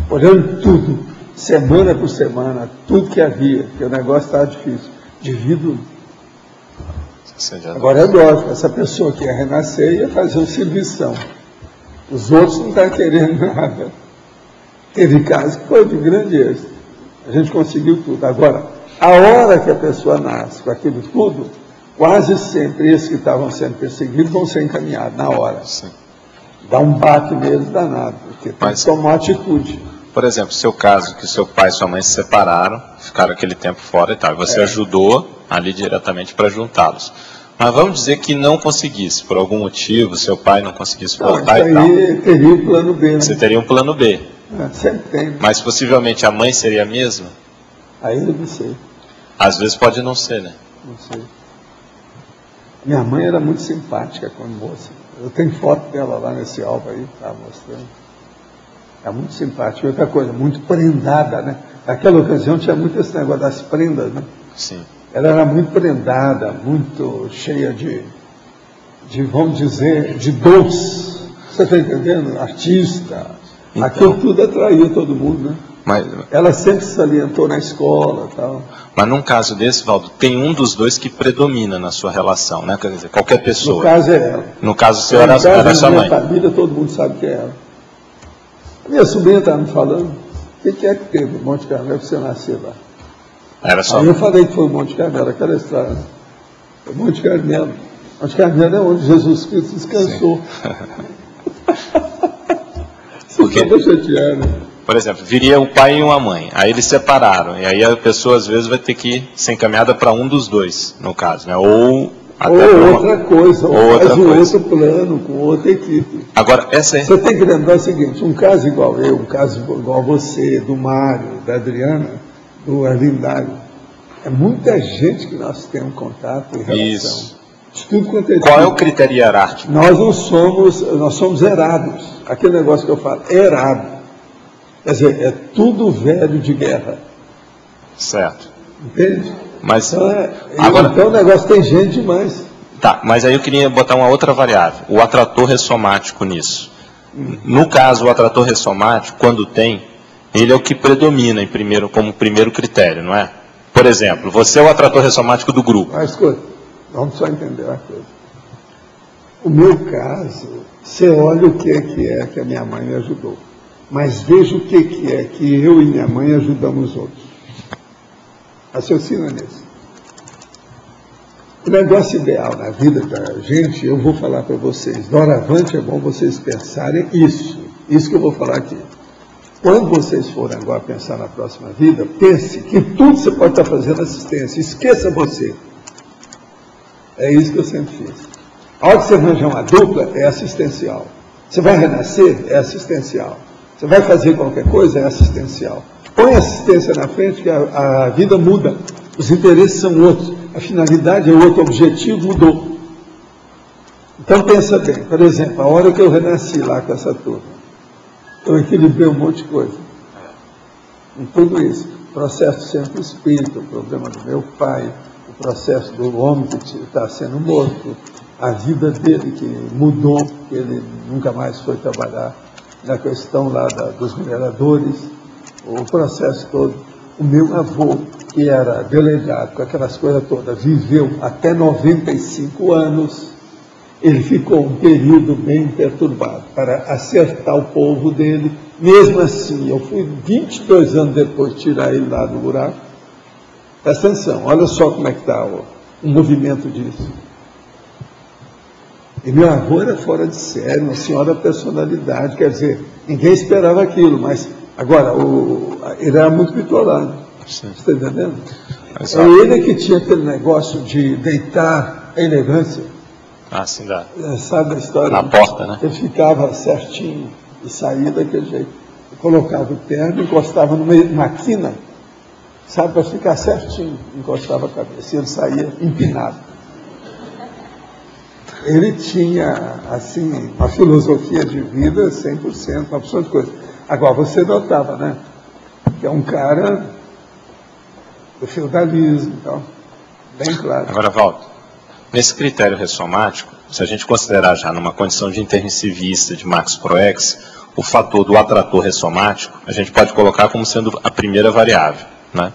Olhando tudo, semana por semana, tudo que havia, porque o negócio estava difícil. Divido. Agora é lógico, essa pessoa que ia renascer ia fazer um servição. Os outros não estão querendo nada. Teve casos que foi de grande êxito. A gente conseguiu tudo. Agora, a hora que a pessoa nasce com aquilo tudo, quase sempre esses que estavam sendo perseguidos vão ser encaminhados na hora. Sim. Dá um baque neles danado, porque tem que tomar atitude. Por exemplo, seu caso, que seu pai e sua mãe se separaram, ficaram aquele tempo fora e tal, você ajudou ali diretamente para juntá-los. Mas vamos dizer que não conseguisse, por algum motivo, seu pai não conseguisse voltar e tal. Aí teria um plano B, né? Você teria um plano B. Sempre tem. Mas possivelmente a mãe seria a mesma? Aí eu não sei. Às vezes pode não ser, né? Não sei. Minha mãe era muito simpática quando moça. Eu tenho foto dela lá nesse álbum aí, tá mostrando. É muito simpática. Outra coisa, muito prendada, né? Naquela ocasião tinha muito esse negócio das prendas, né? Sim. Ela era muito prendada, muito cheia de vamos dizer, de dons. Você está entendendo? Artista. Então, aquilo tudo atraía todo mundo, né? Mas, ela sempre se salientou na escola e tal. Mas num caso desse, Valdo, tem um dos dois que predomina na sua relação, né? Quer dizer, qualquer pessoa. No caso é ela. No caso seu era sua mãe. Na família todo mundo sabe que é ela. A minha sobrinha estava me falando, o que é que teve em Monte Carmelo para você nascer lá? Era só. Aí eu falei que foi o Monte Carmelo, aquela história. Foi Monte Carmelo. Monte Carmelo é onde Jesus Cristo descansou. Porque, por exemplo, viria o pai e uma mãe, aí eles separaram, e aí a pessoa às vezes vai ter que ser encaminhada para um dos dois, no caso, né? Ou outra coisa, ou faz outro plano, com outra equipe. Agora, essa é... Você tem que lembrar o seguinte, um caso igual eu, um caso igual você, do Mário, da Adriana, do Arlindário, é muita gente que nós temos contato em relação. Isso. Tudo quanto é Qual é o critério hierárquico? Nós somos herados. Aquele negócio que eu falo, herado. Quer dizer, é tudo velho de guerra. Certo. Entende? Mas, então o negócio tem gente demais. Tá, mas aí eu queria botar uma outra variável, o atrator ressomático nisso. No caso, o atrator ressomático, quando tem, ele é o que predomina em primeiro, como primeiro critério, não é? Por exemplo, você é o atrator ressomático do grupo. Mas escuta, vamos só entender uma coisa. O meu caso, você olha o que é que a minha mãe me ajudou. Mas veja o que é que eu e minha mãe ajudamos os outros. Raciocina nisso. O negócio ideal na vida da gente, eu vou falar para vocês, doravante é bom vocês pensarem isso que eu vou falar aqui. Quando vocês forem agora pensar na próxima vida, pense que tudo você pode estar fazendo assistência, esqueça você. É isso que eu sempre fiz. A hora que você arranjar uma dupla, é assistencial. Você vai renascer, é assistencial. Você vai fazer qualquer coisa, é assistencial. Põe a assistência na frente que a vida muda. Os interesses são outros. A finalidade é outro, o objetivo mudou. Então pensa bem, por exemplo, a hora que eu renasci lá com essa turma, eu equilibrei um monte de coisa. Em tudo isso. O processo do centro espírita, o problema do meu pai, o processo do homem que está sendo morto, a vida dele que mudou, que ele nunca mais foi trabalhar na questão lá dos mineradores, o processo todo. O meu avô, que era delegado com aquelas coisas todas, viveu até 95 anos, ele ficou um período bem perturbado para acertar o povo dele. Mesmo assim, eu fui 22 anos depois tirar ele lá do buraco. Presta atenção, olha só como é que está o movimento disso. E meu avô era fora de série, uma senhora personalidade, quer dizer, ninguém esperava aquilo, mas agora, ele era muito bitolado. Você está entendendo? É ele que tinha aquele negócio de deitar a elegância. Ah, sim, dá. Sabe a história? Na porta, né? Ele ficava certinho e saía daquele jeito. Eu colocava o terno, encostava numa quina, sabe, para ficar certinho, encostava a cabeça, e ele saía empinado. Ele tinha, assim, uma filosofia de vida 100%, uma opção de coisa. Agora, você notava, né, que é um cara do feudalismo e tal, bem claro. Agora, Valdo, nesse critério ressomático, se a gente considerar já numa condição de intermissivista de Marx Proex, o fator do atrator ressomático, a gente pode colocar como sendo a primeira variável, né?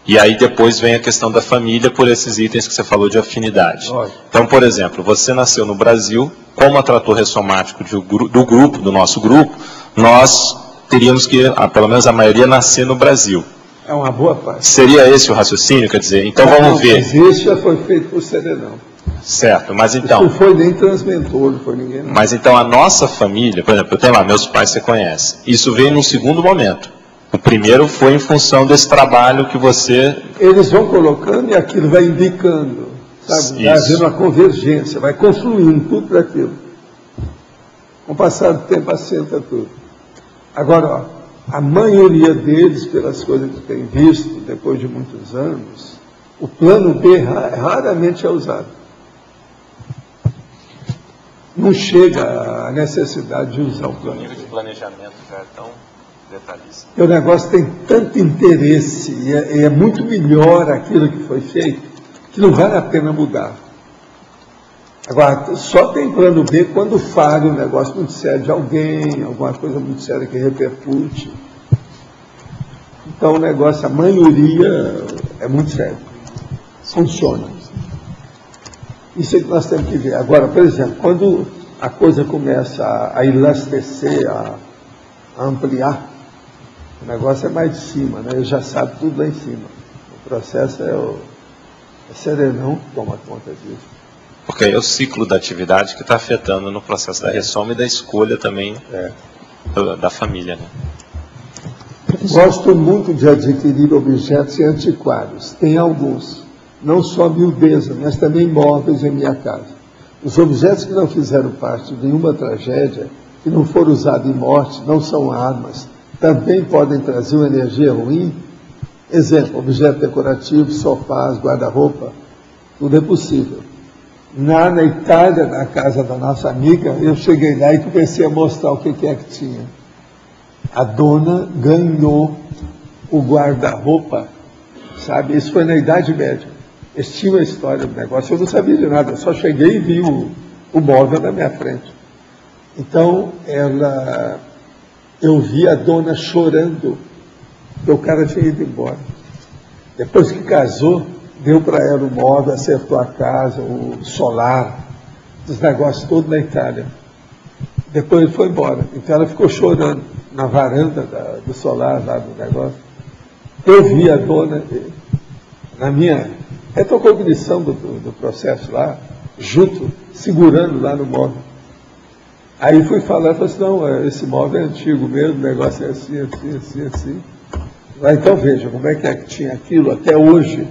E aí depois vem a questão da família por esses itens que você falou de afinidade. Então, por exemplo, você nasceu no Brasil, como atrator ressomático do nosso grupo, nós teríamos que, pelo menos a maioria, nascer no Brasil. É uma boa parte. Seria esse o raciocínio? Quer dizer, então vamos ver. Mas isso já foi feito por Serenão. Certo, mas então... Isso não foi nem transmentor, não foi ninguém. Não. Mas então a nossa família, por exemplo, eu tenho lá, meus pais você conhece. Isso veio num segundo momento. O primeiro foi em função desse trabalho que você... Eles vão colocando e aquilo vai indicando, sabe? Vai havendo uma convergência, vai confluindo tudo para aquilo. Com o passar do tempo assenta tudo. Agora, ó, a maioria deles, pelas coisas que tem visto, depois de muitos anos, o plano B raramente é usado. Não chega a necessidade de usar o plano B. O nível de planejamento já é tão detalhista. O negócio tem tanto interesse e é muito melhor aquilo que foi feito, que não vale a pena mudar. Agora, só tem plano B quando falha um negócio muito sério de alguém, alguma coisa muito séria que repercute. Então o negócio, a maioria, é muito sério. Funciona. Isso é que nós temos que ver. Agora, por exemplo, quando a coisa começa a elastecer, a ampliar, o negócio é mais de cima, né? Ele já sabe tudo lá em cima. O processo é Serenão que toma conta disso. Porque é o ciclo da atividade que está afetando no processo da ressoma e da escolha também da família, né? Gosto muito de adquirir objetos e antiquários. Tem alguns. Não só miudeza, mas também móveis em minha casa. Os objetos que não fizeram parte de nenhuma tragédia, que não foram usados em morte, não são armas, também podem trazer uma energia ruim. Exemplo, objeto decorativo, sofás, guarda-roupa, tudo é possível. Na Itália, na casa da nossa amiga, eu cheguei lá e comecei a mostrar o que é que tinha. A dona ganhou o guarda-roupa, sabe? Isso foi na Idade Média. Eles tinham a história do negócio, eu não sabia de nada, eu só cheguei e vi o móvel na minha frente. Então, eu vi a dona chorando, porque o cara tinha ido embora. Depois que casou, deu para ela o móvel, acertou a casa, o solar, os negócios todos na Itália. Depois ele foi embora. Então ela ficou chorando na varanda do solar, lá do negócio. Eu vi a dona, na minha retrocognição do processo lá, junto, segurando lá no móvel. Aí fui falar, falei assim, não, esse móvel é antigo mesmo, o negócio é assim, assim, assim, assim. Então veja, como é que tinha aquilo até hoje.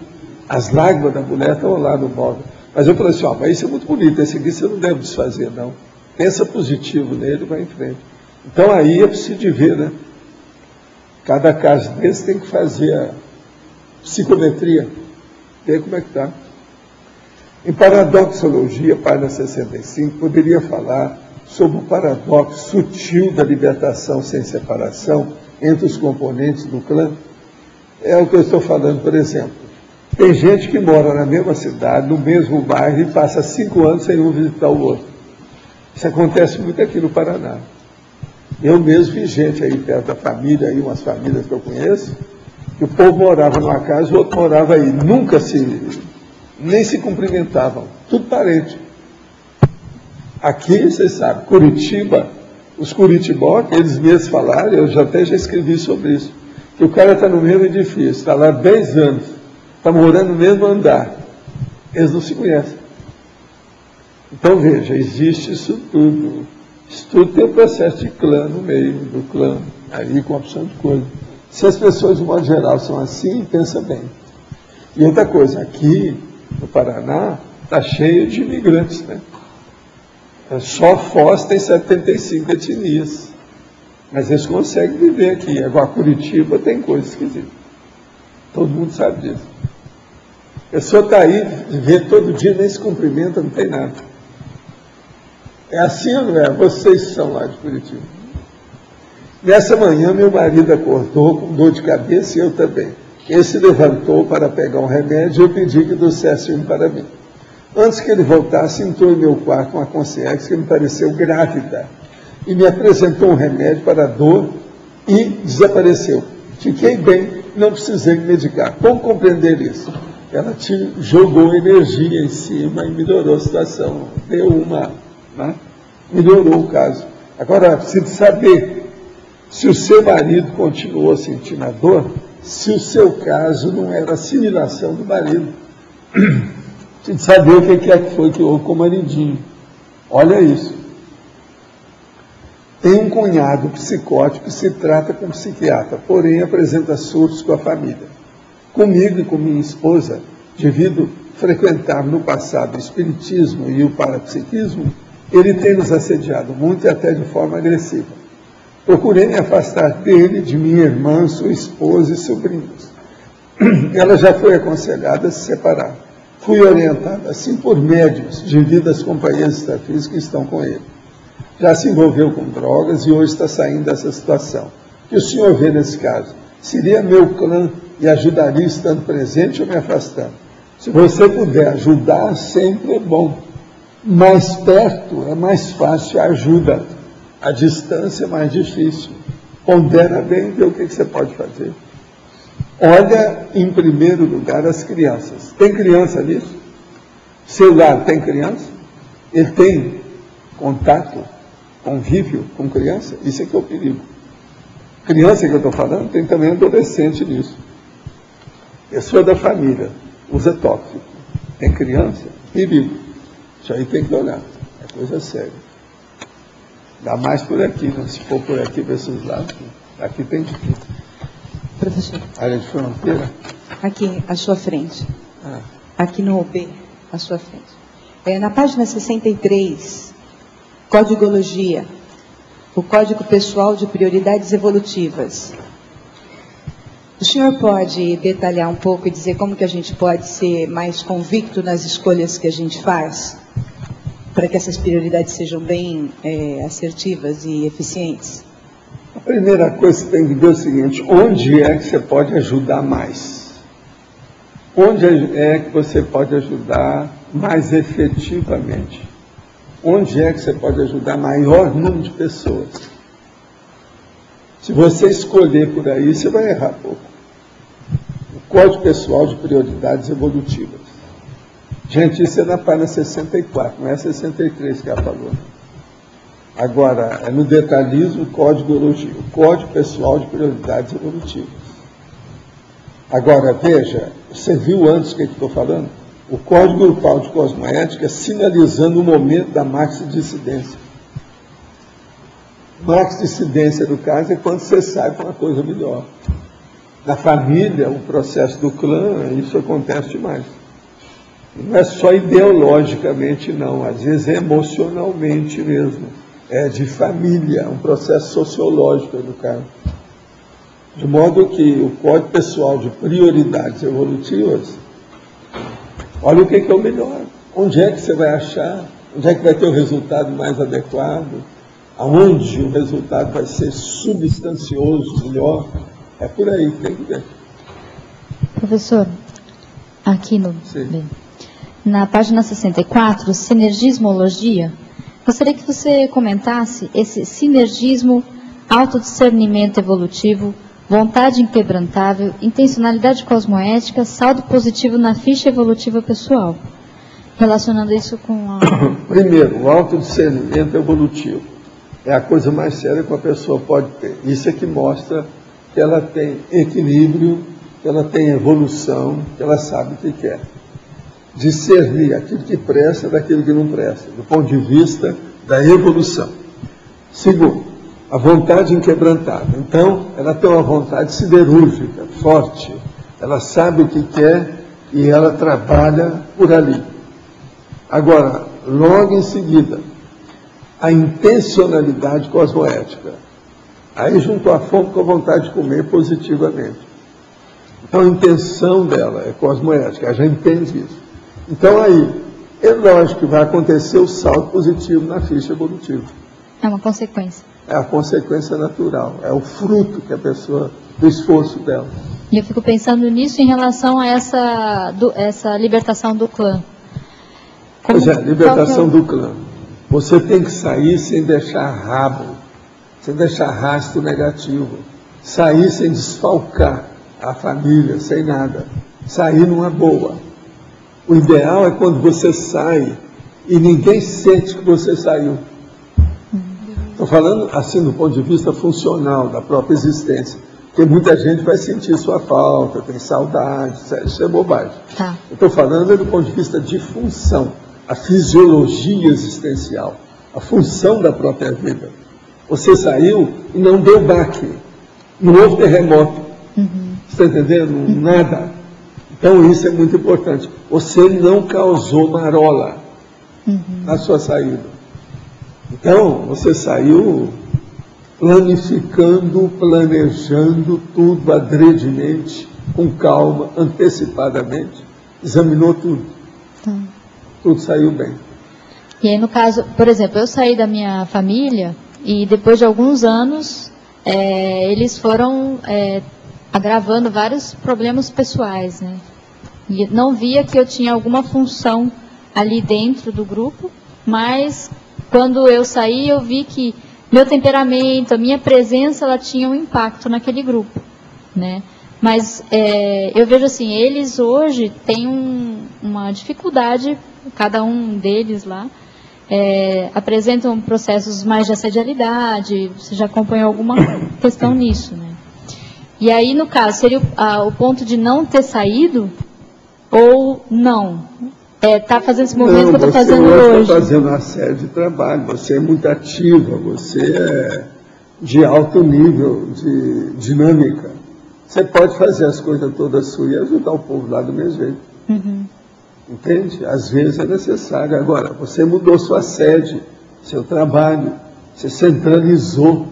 As lágrimas da mulher estão lá no móvel. Mas eu falei assim, mas isso é muito bonito, esse aqui você não deve desfazer, não. Pensa positivo nele e vai em frente. Então aí é preciso de ver, né? Cada caso desse tem que fazer a psicometria, ver como é que está. Em paradoxologia, página 65, poderia falar sobre o paradoxo sutil da libertação sem separação entre os componentes do clã. É o que eu estou falando, por exemplo. Tem gente que mora na mesma cidade, no mesmo bairro, e passa 5 anos sem um visitar o outro. Isso acontece muito aqui no Paraná. Eu mesmo vi gente aí perto da família, aí, umas famílias que eu conheço, que o povo morava numa casa, o outro morava aí. Nem se cumprimentavam. Tudo parente. Aqui, vocês sabem, Curitiba, os curitibóis, eles mesmos falaram, eu já escrevi sobre isso, que o cara está no mesmo edifício, está lá 10 anos, está morando no mesmo andar. Eles não se conhecem. Então, veja, existe isso tudo. Isso tudo tem um processo de clã no meio do clã, aí com a opção de coisa. Se as pessoas, de modo geral, são assim, pensa bem. E outra coisa, aqui no Paraná, está cheio de imigrantes, né? Só Foz tem 75 etnias. Mas eles conseguem viver aqui. Agora, Curitiba tem coisa esquisita. Todo mundo sabe disso. A pessoa está aí, vê todo dia, nem se cumprimenta, não tem nada. É assim ou não é? Vocês são lá de Curitiba. Nessa manhã, meu marido acordou com dor de cabeça e eu também. Ele se levantou para pegar um remédio e eu pedi que trouxesse um para mim. Antes que ele voltasse, entrou em meu quarto uma concierge que me pareceu grávida e me apresentou um remédio para a dor e desapareceu. Fiquei bem, não precisei me medicar. Como compreender isso? Ela jogou energia em cima e melhorou a situação. Deu uma, né? Melhorou o caso. Agora, preciso saber se o seu marido continuou sentindo a dor, se o seu caso não era assimilação do marido. Preciso saber o que é que foi que houve com o maridinho. Olha isso. Tem um cunhado psicótico que se trata com psiquiatra, porém apresenta surtos com a família. Comigo e com minha esposa, devido frequentar no passado o espiritismo e o parapsiquismo, ele tem nos assediado muito e até de forma agressiva. Procurei me afastar dele, de minha irmã, sua esposa e sobrinhos. Ela já foi aconselhada a se separar. Fui orientada assim por médiuns, devido às companhias extrafísicas que estão com ele. Já se envolveu com drogas e hoje está saindo dessa situação. O que o senhor vê nesse caso? Seria meu clã e ajudaria estando presente ou me afastando? Se você puder ajudar, sempre é bom. Mais perto é mais fácil a ajuda. A distância é mais difícil. Pondera bem e vê o que você pode fazer. Olha, em primeiro lugar, as crianças. Tem criança nisso? Seu lar tem criança? Ele tem contato, convívio com criança? Isso é que é o perigo. Criança que eu estou falando, tem também adolescente nisso. Pessoa da família, usa tóxico. Tem criança? Perigo. Isso aí tem que olhar. É coisa séria. Dá mais por aqui, né? Se for por aqui, para esses lados. Aqui tem de tudo. Professor. Área de fronteira? Aqui, à sua frente. Aqui no OB, à sua frente. Na página 63, Códigologia, o Código Pessoal de Prioridades Evolutivas. O senhor pode detalhar um pouco e dizer como que a gente pode ser mais convicto nas escolhas que a gente faz, para que essas prioridades sejam bem assertivas e eficientes? A primeira coisa que você tem que ver é o seguinte: onde é que você pode ajudar mais? Onde é que você pode ajudar mais efetivamente? Onde é que você pode ajudar maior número de pessoas? Se você escolher por aí, você vai errar pouco. O Código Pessoal de Prioridades Evolutivas. Gente, isso é na página 64, não é 63 que ela falou. Agora, é no detalhismo, Códigologia, o Código Pessoal de Prioridades Evolutivas. Agora, veja, você viu antes o que eu estou falando? O Código Grupal de Cosmoética sinalizando o momento da maxidissidência. Maxidissidência, no caso, é quando você sai para uma coisa melhor. Na família, o processo do clã, isso acontece demais. Não é só ideologicamente, não. Às vezes é emocionalmente mesmo. É de família, um processo sociológico no caso. De modo que o Código Pessoal de Prioridades Evolutivas, olha o que é o melhor. Onde é que você vai achar? Onde é que vai ter o resultado mais adequado? Aonde o resultado vai ser substancioso, melhor? É por aí que tem que ver. Professor, aqui na página 64, sinergismologia, gostaria que você comentasse esse sinergismo, autodiscernimento evolutivo, vontade inquebrantável, intencionalidade cosmoética, saldo positivo na ficha evolutiva pessoal. Relacionando isso com a... Primeiro, o autodiscernimento evolutivo é a coisa mais séria que uma pessoa pode ter. Isso é que mostra que ela tem equilíbrio, que ela tem evolução, que ela sabe o que quer. Discernir aquilo que presta daquilo que não presta, do ponto de vista da evolução. Segundo, a vontade inquebrantável. Então, ela tem uma vontade siderúrgica, forte. Ela sabe o que quer e ela trabalha por ali. Agora, logo em seguida, a intencionalidade cosmoética. Aí juntou a fome com a vontade de comer positivamente. Então a intenção dela é cosmoética, ela já entende isso. Então aí, é lógico que vai acontecer o salto positivo na ficha evolutiva. É uma consequência. É a consequência natural, é o fruto que a pessoa, do esforço dela. E eu fico pensando nisso em relação a essa libertação do clã. Pois é, libertação do clã. Você tem que sair sem deixar rabo, sem deixar rastro negativo. Sair sem desfalcar a família, sem nada. Sair numa boa. O ideal é quando você sai e ninguém sente que você saiu. Estou falando assim do ponto de vista funcional, da própria existência. Porque muita gente vai sentir sua falta, tem saudade, isso é bobagem. Tá. Eu estou falando do ponto de vista de função, a fisiologia existencial, a função da própria vida. Você saiu e não deu baque, não houve terremoto. Você está entendendo? Nada. Então isso é muito importante. Você não causou marola na sua saída. Então, você saiu planificando, planejando tudo adredemente, com calma, antecipadamente, examinou tudo. Tudo saiu bem. E aí, no caso, por exemplo, eu saí da minha família e depois de alguns anos, eles foram agravando vários problemas pessoais, né? E não via que eu tinha alguma função ali dentro do grupo, mas quando eu saí, eu vi que meu temperamento, a minha presença, ela tinha um impacto naquele grupo, né? Mas eu vejo assim, eles hoje têm uma dificuldade, cada um deles lá, apresentam processos mais de assedialidade, você já acompanhou alguma questão nisso, né? E aí, no caso, seria o ponto de não ter saído ou não? Está fazendo esse movimento que eu estou fazendo hoje. Você está fazendo uma série de trabalho, você é muito ativa, você é de alto nível de dinâmica. Você pode fazer as coisas todas suas e ajudar o povo lá do mesmo jeito. Entende? Às vezes é necessário. Agora, você mudou sua sede, seu trabalho, você centralizou,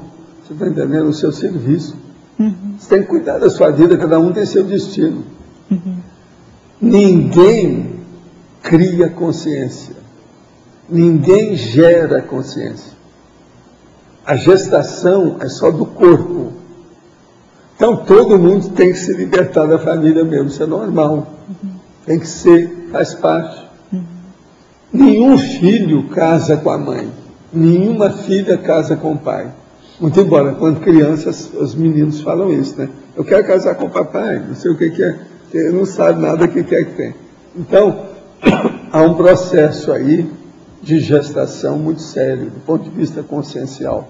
você está entendendo, o seu serviço. Você tem que cuidar da sua vida, cada um tem seu destino. Ninguém cria consciência. Ninguém gera consciência. A gestação é só do corpo. Então todo mundo tem que se libertar da família mesmo, isso é normal. Tem que ser, faz parte. Nenhum filho casa com a mãe. Nenhuma filha casa com o pai. Muito embora, quando crianças, os meninos falam isso, né? Eu quero casar com o papai, não sei o que é. Ele não sabe nada o que é que tem. Então, há um processo aí de gestação muito sério, do ponto de vista consciencial.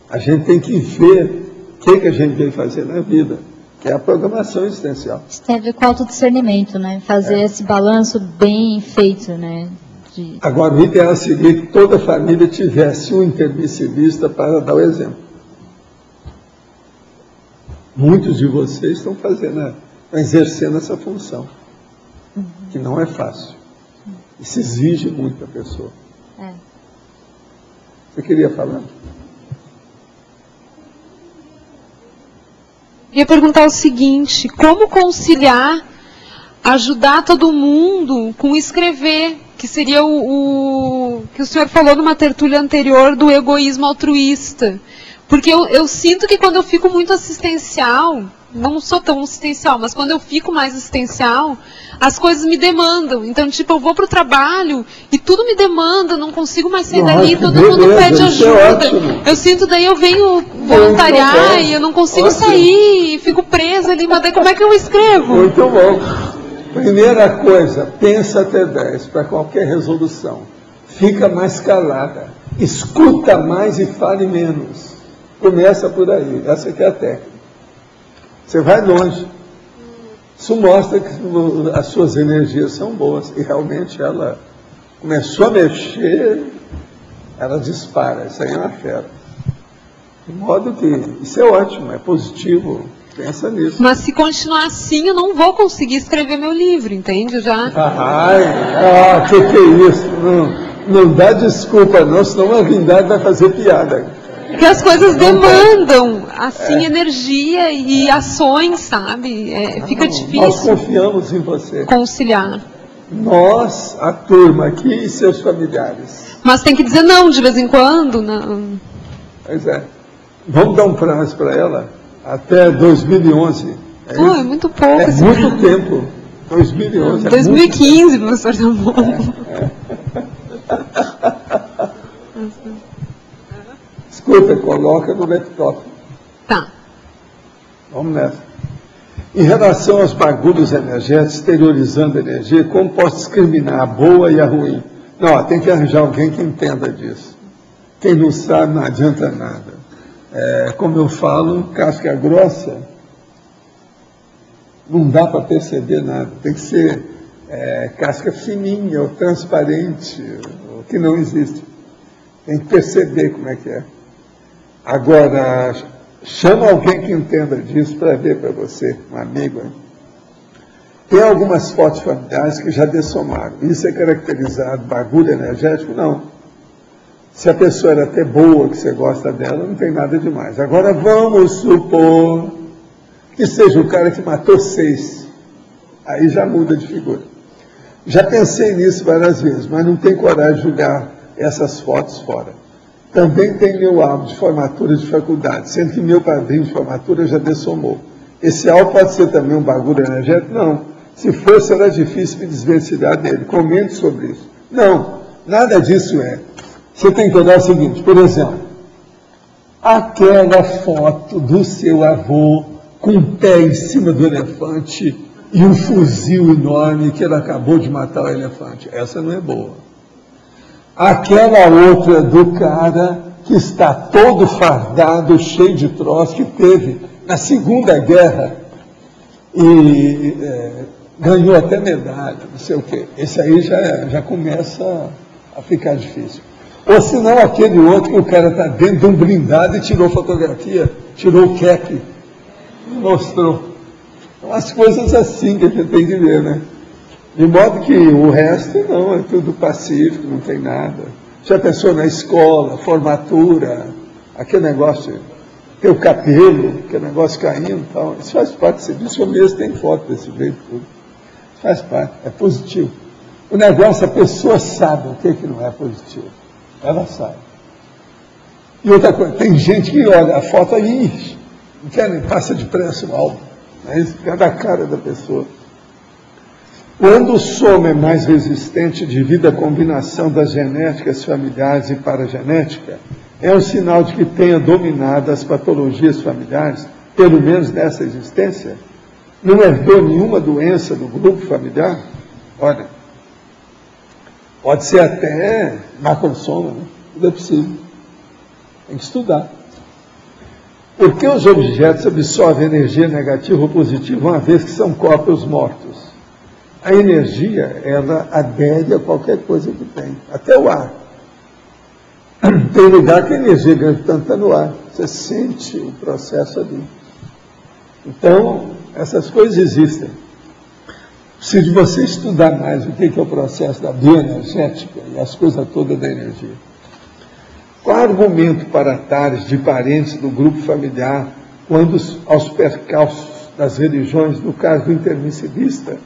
A gente tem que ver o que a gente veio fazer na vida, que é a programação existencial. Isso tem a ver com o autodiscernimento, né? Fazer esse balanço bem feito, né? Agora, o ideal seria que toda família tivesse um intermissivista para dar o exemplo. Muitos de vocês estão fazendo, exercendo essa função, que não é fácil. Isso exige muito da pessoa. Você queria falar? Eu ia perguntar o seguinte: como conciliar, ajudar todo mundo com escrever, que seria o que o senhor falou numa tertúlia anterior do egoísmo altruísta? Porque eu sinto que quando eu fico muito assistencial, não sou tão assistencial, mas quando eu fico mais assistencial, as coisas me demandam. Então, tipo, eu vou para o trabalho e tudo me demanda, não consigo mais sair dali, todo mundo pede ajuda. Eu sinto, daí eu venho voluntariar e eu não consigo sair, e fico presa ali, mas daí como é que eu escrevo? Muito bom. Primeira coisa, pensa até 10 para qualquer resolução. Fica mais calada, escuta mais e fale menos. Começa por aí, essa aqui é a técnica. Você vai longe. Isso mostra que as suas energias são boas. E realmente ela começou a mexer, ela dispara. Isso aí é uma fera. De modo que isso é ótimo, é positivo, pensa nisso. Mas se continuar assim, eu não vou conseguir escrever meu livro, entende? Eu já... que é isso? Não dá desculpa não, senão a Trindade vai fazer piada. Porque as coisas demandam, assim, energia e ações, sabe? Fica difícil. Nós confiamos em você. Conciliar. Nós, a turma aqui e seus familiares. Mas tem que dizer não de vez em quando. Não. Pois é. Vamos dar um prazo para ela até 2011. É muito pouco. É muito tempo. 2011. 2015, professor Damon. Escuta, coloca no laptop. Tá. Vamos nessa. Em relação aos bagulhos energéticos, exteriorizando a energia, como posso discriminar a boa e a ruim? Não, tem que arranjar alguém que entenda disso. Quem não sabe, não adianta nada. Como eu falo, casca grossa, não dá para perceber nada. Tem que ser casca fininha ou transparente, o que não existe. Tem que perceber como é que é. Agora, chama alguém que entenda disso para ver para você, um amigo. Hein? Tem algumas fotos familiares que já dessomaram. Isso é caracterizado bagulho energético? Não. Se a pessoa era até boa, que você gosta dela, não tem nada demais. Agora vamos supor que seja o cara que matou 6. Aí já muda de figura. Já pensei nisso várias vezes, mas não tenho coragem de jogar essas fotos fora. Também tem meu álbum de formatura de faculdade, sendo que meu padrinho de formatura já dessomou. Esse álbum pode ser também um bagulho energético? Não. Se fosse, era difícil me desvencilhar dele. Comente sobre isso. Não, nada disso é. Você tem que olhar o seguinte, por exemplo, aquela foto do seu avô com o pé em cima do elefante e um fuzil enorme que ele acabou de matar o elefante. Essa não é boa. Aquela outra do cara que está todo fardado, cheio de troços, que teve na Segunda Guerra e ganhou até medalha, não sei o quê. Esse aí já começa a ficar difícil. Ou se não, aquele outro que o cara está dentro de um blindado e tirou fotografia, tirou o cap, mostrou. Então, as coisas assim que a gente tem que ver, né? De modo que o resto não, é tudo pacífico, não tem nada. Já pensou na escola, formatura, aquele negócio, ter o cabelo, aquele negócio caindo e tal, isso faz parte do serviço. Eu mesmo tenho foto desse jeito, tudo. Isso faz parte, é positivo. O negócio, a pessoa sabe o que não é positivo. Ela sabe. E outra coisa, tem gente que olha a foto aí, não quer nem passa depressa o álbum. É isso, fica da cara da pessoa. Quando o soma é mais resistente devido à combinação das genéticas familiares e paragenética, é um sinal de que tenha dominado as patologias familiares, pelo menos nessa existência? Não herdou nenhuma doença do grupo familiar? Olha, pode ser até macrosoma, né? Tudo é possível. Tem que estudar. Por que os objetos absorvem energia negativa ou positiva, uma vez que são corpos mortos? A energia, ela adere a qualquer coisa que tem, até o ar. Tem lugar que a energia grande tanto está no ar, você sente o processo ali. Então, essas coisas existem. Preciso de você estudar mais o que é o processo da bioenergética e as coisas todas da energia. Qual argumento para tares de parentes do grupo familiar quando aos percalços das religiões, no caso do intermissivista,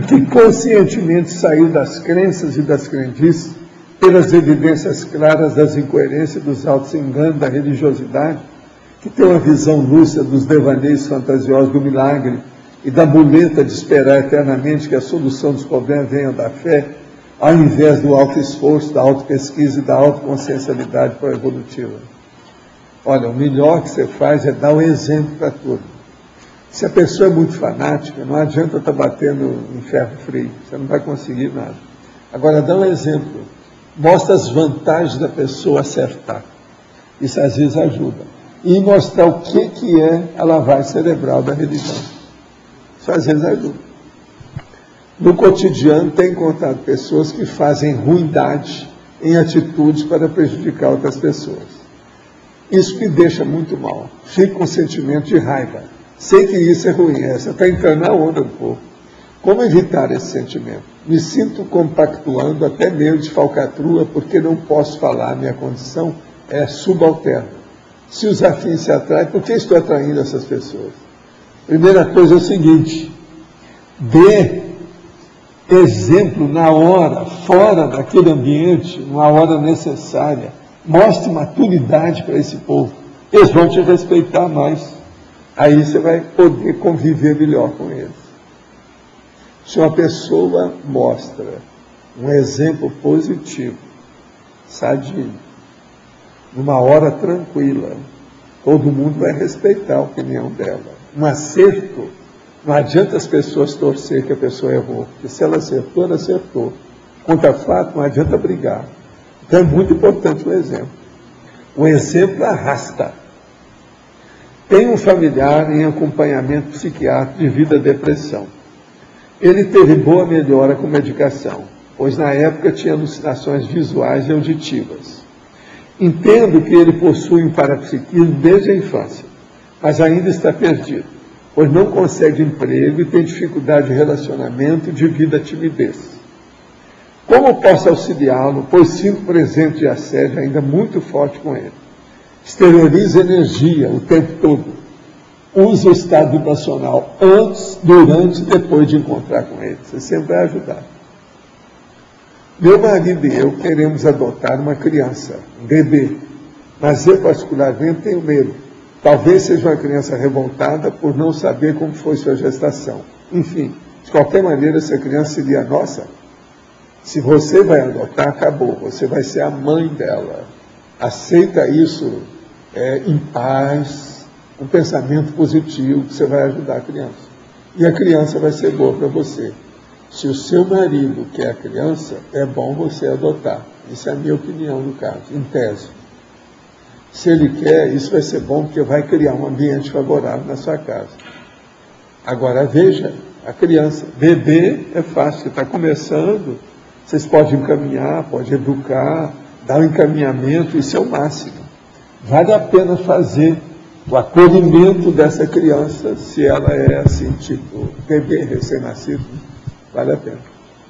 que conscientemente saiu das crenças e das crendices pelas evidências claras das incoerências, dos altos enganos, da religiosidade, que tem uma visão lúcida dos devaneios fantasiosos do milagre e da muleta de esperar eternamente que a solução dos problemas venha da fé, ao invés do alto esforço, da autopesquisa e da autoconsciencialidade pró-evolutiva. Olha, o melhor que você faz é dar um exemplo para tudo. Se a pessoa é muito fanática, não adianta estar batendo em ferro frio, você não vai conseguir nada. Agora, dá um exemplo. Mostra as vantagens da pessoa acertar. Isso às vezes ajuda. E mostrar o que é a lavagem cerebral da religião. Isso às vezes ajuda. No cotidiano, tem encontrado pessoas que fazem ruindade em atitudes para prejudicar outras pessoas. Isso me deixa muito mal. Fico com sentimento de raiva. Sei que isso é ruim, você está entrando na onda do povo. Como evitar esse sentimento? Me sinto compactuando até meio de falcatrua, porque não posso falar, minha condição é subalterna. Se os afins se atraem, por que estou atraindo essas pessoas? Primeira coisa é o seguinte: dê exemplo na hora, fora daquele ambiente, numa hora necessária. Mostre maturidade para esse povo. Eles vão te respeitar mais. Aí você vai poder conviver melhor com eles. Se uma pessoa mostra um exemplo positivo, sadio, numa hora tranquila, todo mundo vai respeitar a opinião dela. Um acerto, não adianta as pessoas torcer que a pessoa errou, porque se ela acertou, ela acertou. Contra fato, não adianta brigar. Então é muito importante o exemplo. O exemplo arrasta. Tem um familiar em acompanhamento psiquiátrico devido à depressão. Ele teve boa melhora com medicação, pois na época tinha alucinações visuais e auditivas. Entendo que ele possui um parapsiquismo desde a infância, mas ainda está perdido, pois não consegue emprego e tem dificuldade de relacionamento devido à timidez. Como posso auxiliá-lo, pois sinto presente de assédio ainda muito forte com ele? Exterioriza energia o tempo todo. Use o estado vibracional antes, durante e depois de encontrar com ele. Você sempre vai ajudar. Meu marido e eu queremos adotar uma criança, um bebê, mas eu particularmente tenho medo. Talvez seja uma criança revoltada por não saber como foi sua gestação. Enfim, de qualquer maneira, essa criança seria nossa. Se você vai adotar, acabou. Você vai ser a mãe dela. Aceita isso em paz, um pensamento positivo, que você vai ajudar a criança. E a criança vai ser boa para você. Se o seu marido quer a criança, é bom você adotar. Isso é a minha opinião no caso, em tese. Se ele quer, isso vai ser bom, porque vai criar um ambiente favorável na sua casa. Agora, veja, a criança, bebê é fácil, você está começando, vocês podem encaminhar, pode educar, dar um encaminhamento, isso é o máximo. Vale a pena fazer o acolhimento dessa criança, se ela é assim, tipo, bebê recém-nascido, vale a pena.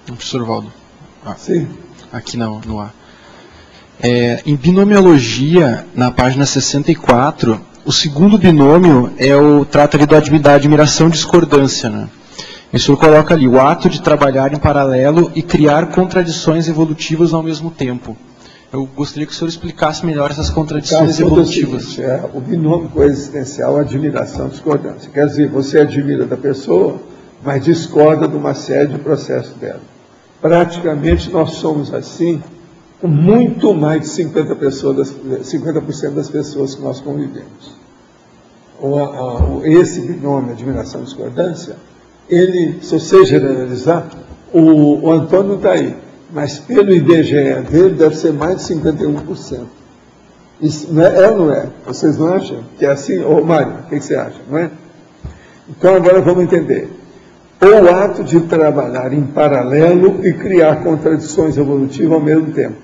Professor Valdo. Sim. Aqui no ar. Em binomiologia, na página 64, o segundo binômio trata ali da admiração e discordância, né? O senhor coloca ali o ato de trabalhar em paralelo e criar contradições evolutivas ao mesmo tempo. Eu gostaria que o senhor explicasse melhor essas contradições evolutivas. O binômio coexistencial, admiração e discordância. Quer dizer, você admira da pessoa, mas discorda de uma série de processos dela. Praticamente nós somos assim, com muito mais de 50% das pessoas que nós convivemos. Esse binômio, admiração e discordância, ele, se você generalizar, o Antônio está aí, mas pelo IBGE dele deve ser mais de 51%. Isso não é ou não é? Vocês não acham que é assim? Ô Mário, o que você acha? Não é? Então agora vamos entender. O ato de trabalhar em paralelo e criar contradições evolutivas ao mesmo tempo,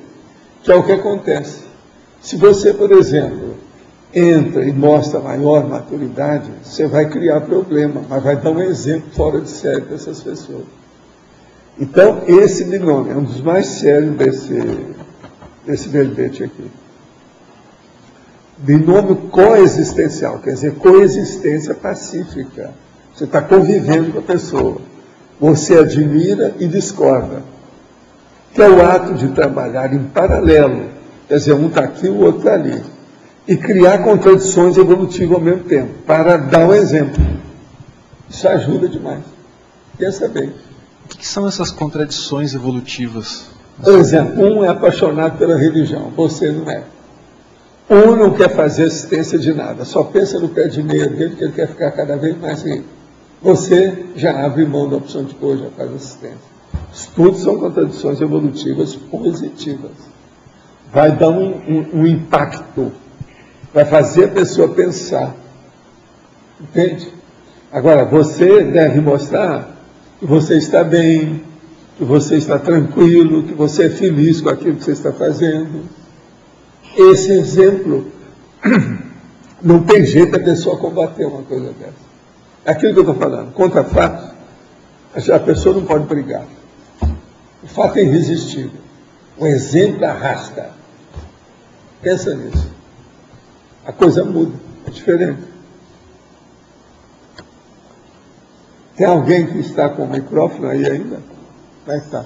que é o que acontece. Se você, por exemplo, entra e mostra maior maturidade, você vai criar problema, mas vai dar um exemplo fora de série para essas pessoas. Então, esse binômio é um dos mais sérios desse verbete aqui. Binômio coexistencial, quer dizer, coexistência pacífica. Você está convivendo com a pessoa. Você admira e discorda. Que é o ato de trabalhar em paralelo. Quer dizer, um está aqui, o outro está ali. E criar contradições evolutivas ao mesmo tempo, para dar um exemplo. Isso ajuda demais. Pensa bem. O que são essas contradições evolutivas? Por exemplo, um é apaixonado pela religião, você não é. Um não quer fazer assistência de nada, só pensa no pé de meia dele, que ele quer ficar cada vez mais rico. Você já abre mão da opção de pôr, já faz assistência. Isso tudo são contradições evolutivas positivas. Vai dar um impacto, vai fazer a pessoa pensar. Entende? Agora, você deve mostrar que você está bem, que você está tranquilo, que você é feliz com aquilo que você está fazendo. Esse exemplo Não tem jeito a pessoa combater uma coisa dessa. É aquilo que eu estou falando, contra fatos, a pessoa não pode brigar. O fato é irresistível. O exemplo arrasta. Pensa nisso. A coisa muda, é diferente. Tem alguém que está com o microfone aí ainda? Como é que está?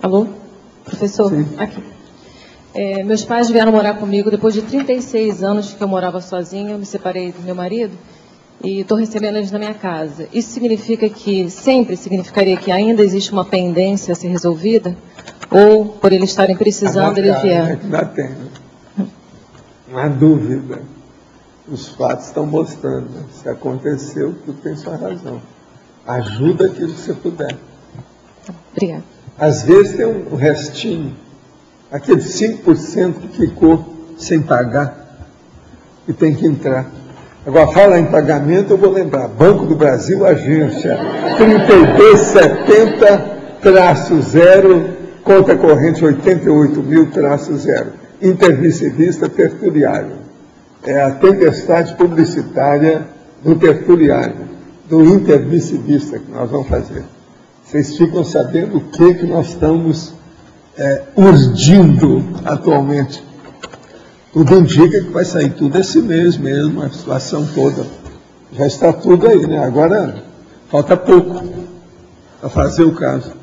Alô? Professor? Sim. Aqui. Meus pais vieram morar comigo depois de 36 anos que eu morava sozinha, eu me separei do meu marido e estou recebendo eles na minha casa. Isso significa que, sempre significaria que ainda existe uma pendência a ser resolvida? Ou, por eles estarem precisando, eles vieram? Ainda tem, né? Não há dúvida. Os fatos estão mostrando, né? Se aconteceu, tudo tem sua razão. Ajuda aquilo que você puder. Obrigada. Às vezes tem um restinho, aquele 5% que ficou sem pagar e tem que entrar. Agora, fala em pagamento, eu vou lembrar. Banco do Brasil, agência 3270-0, conta corrente 88.000-0, intermissivista tertuliário. É a tempestade publicitária do tertuliário, do intermissivista que nós vamos fazer. Vocês ficam sabendo o que nós estamos urdindo atualmente. Tudo indica que vai sair tudo esse mês mesmo, a situação toda. Já está tudo aí, né? Agora, falta pouco para fazer o caso.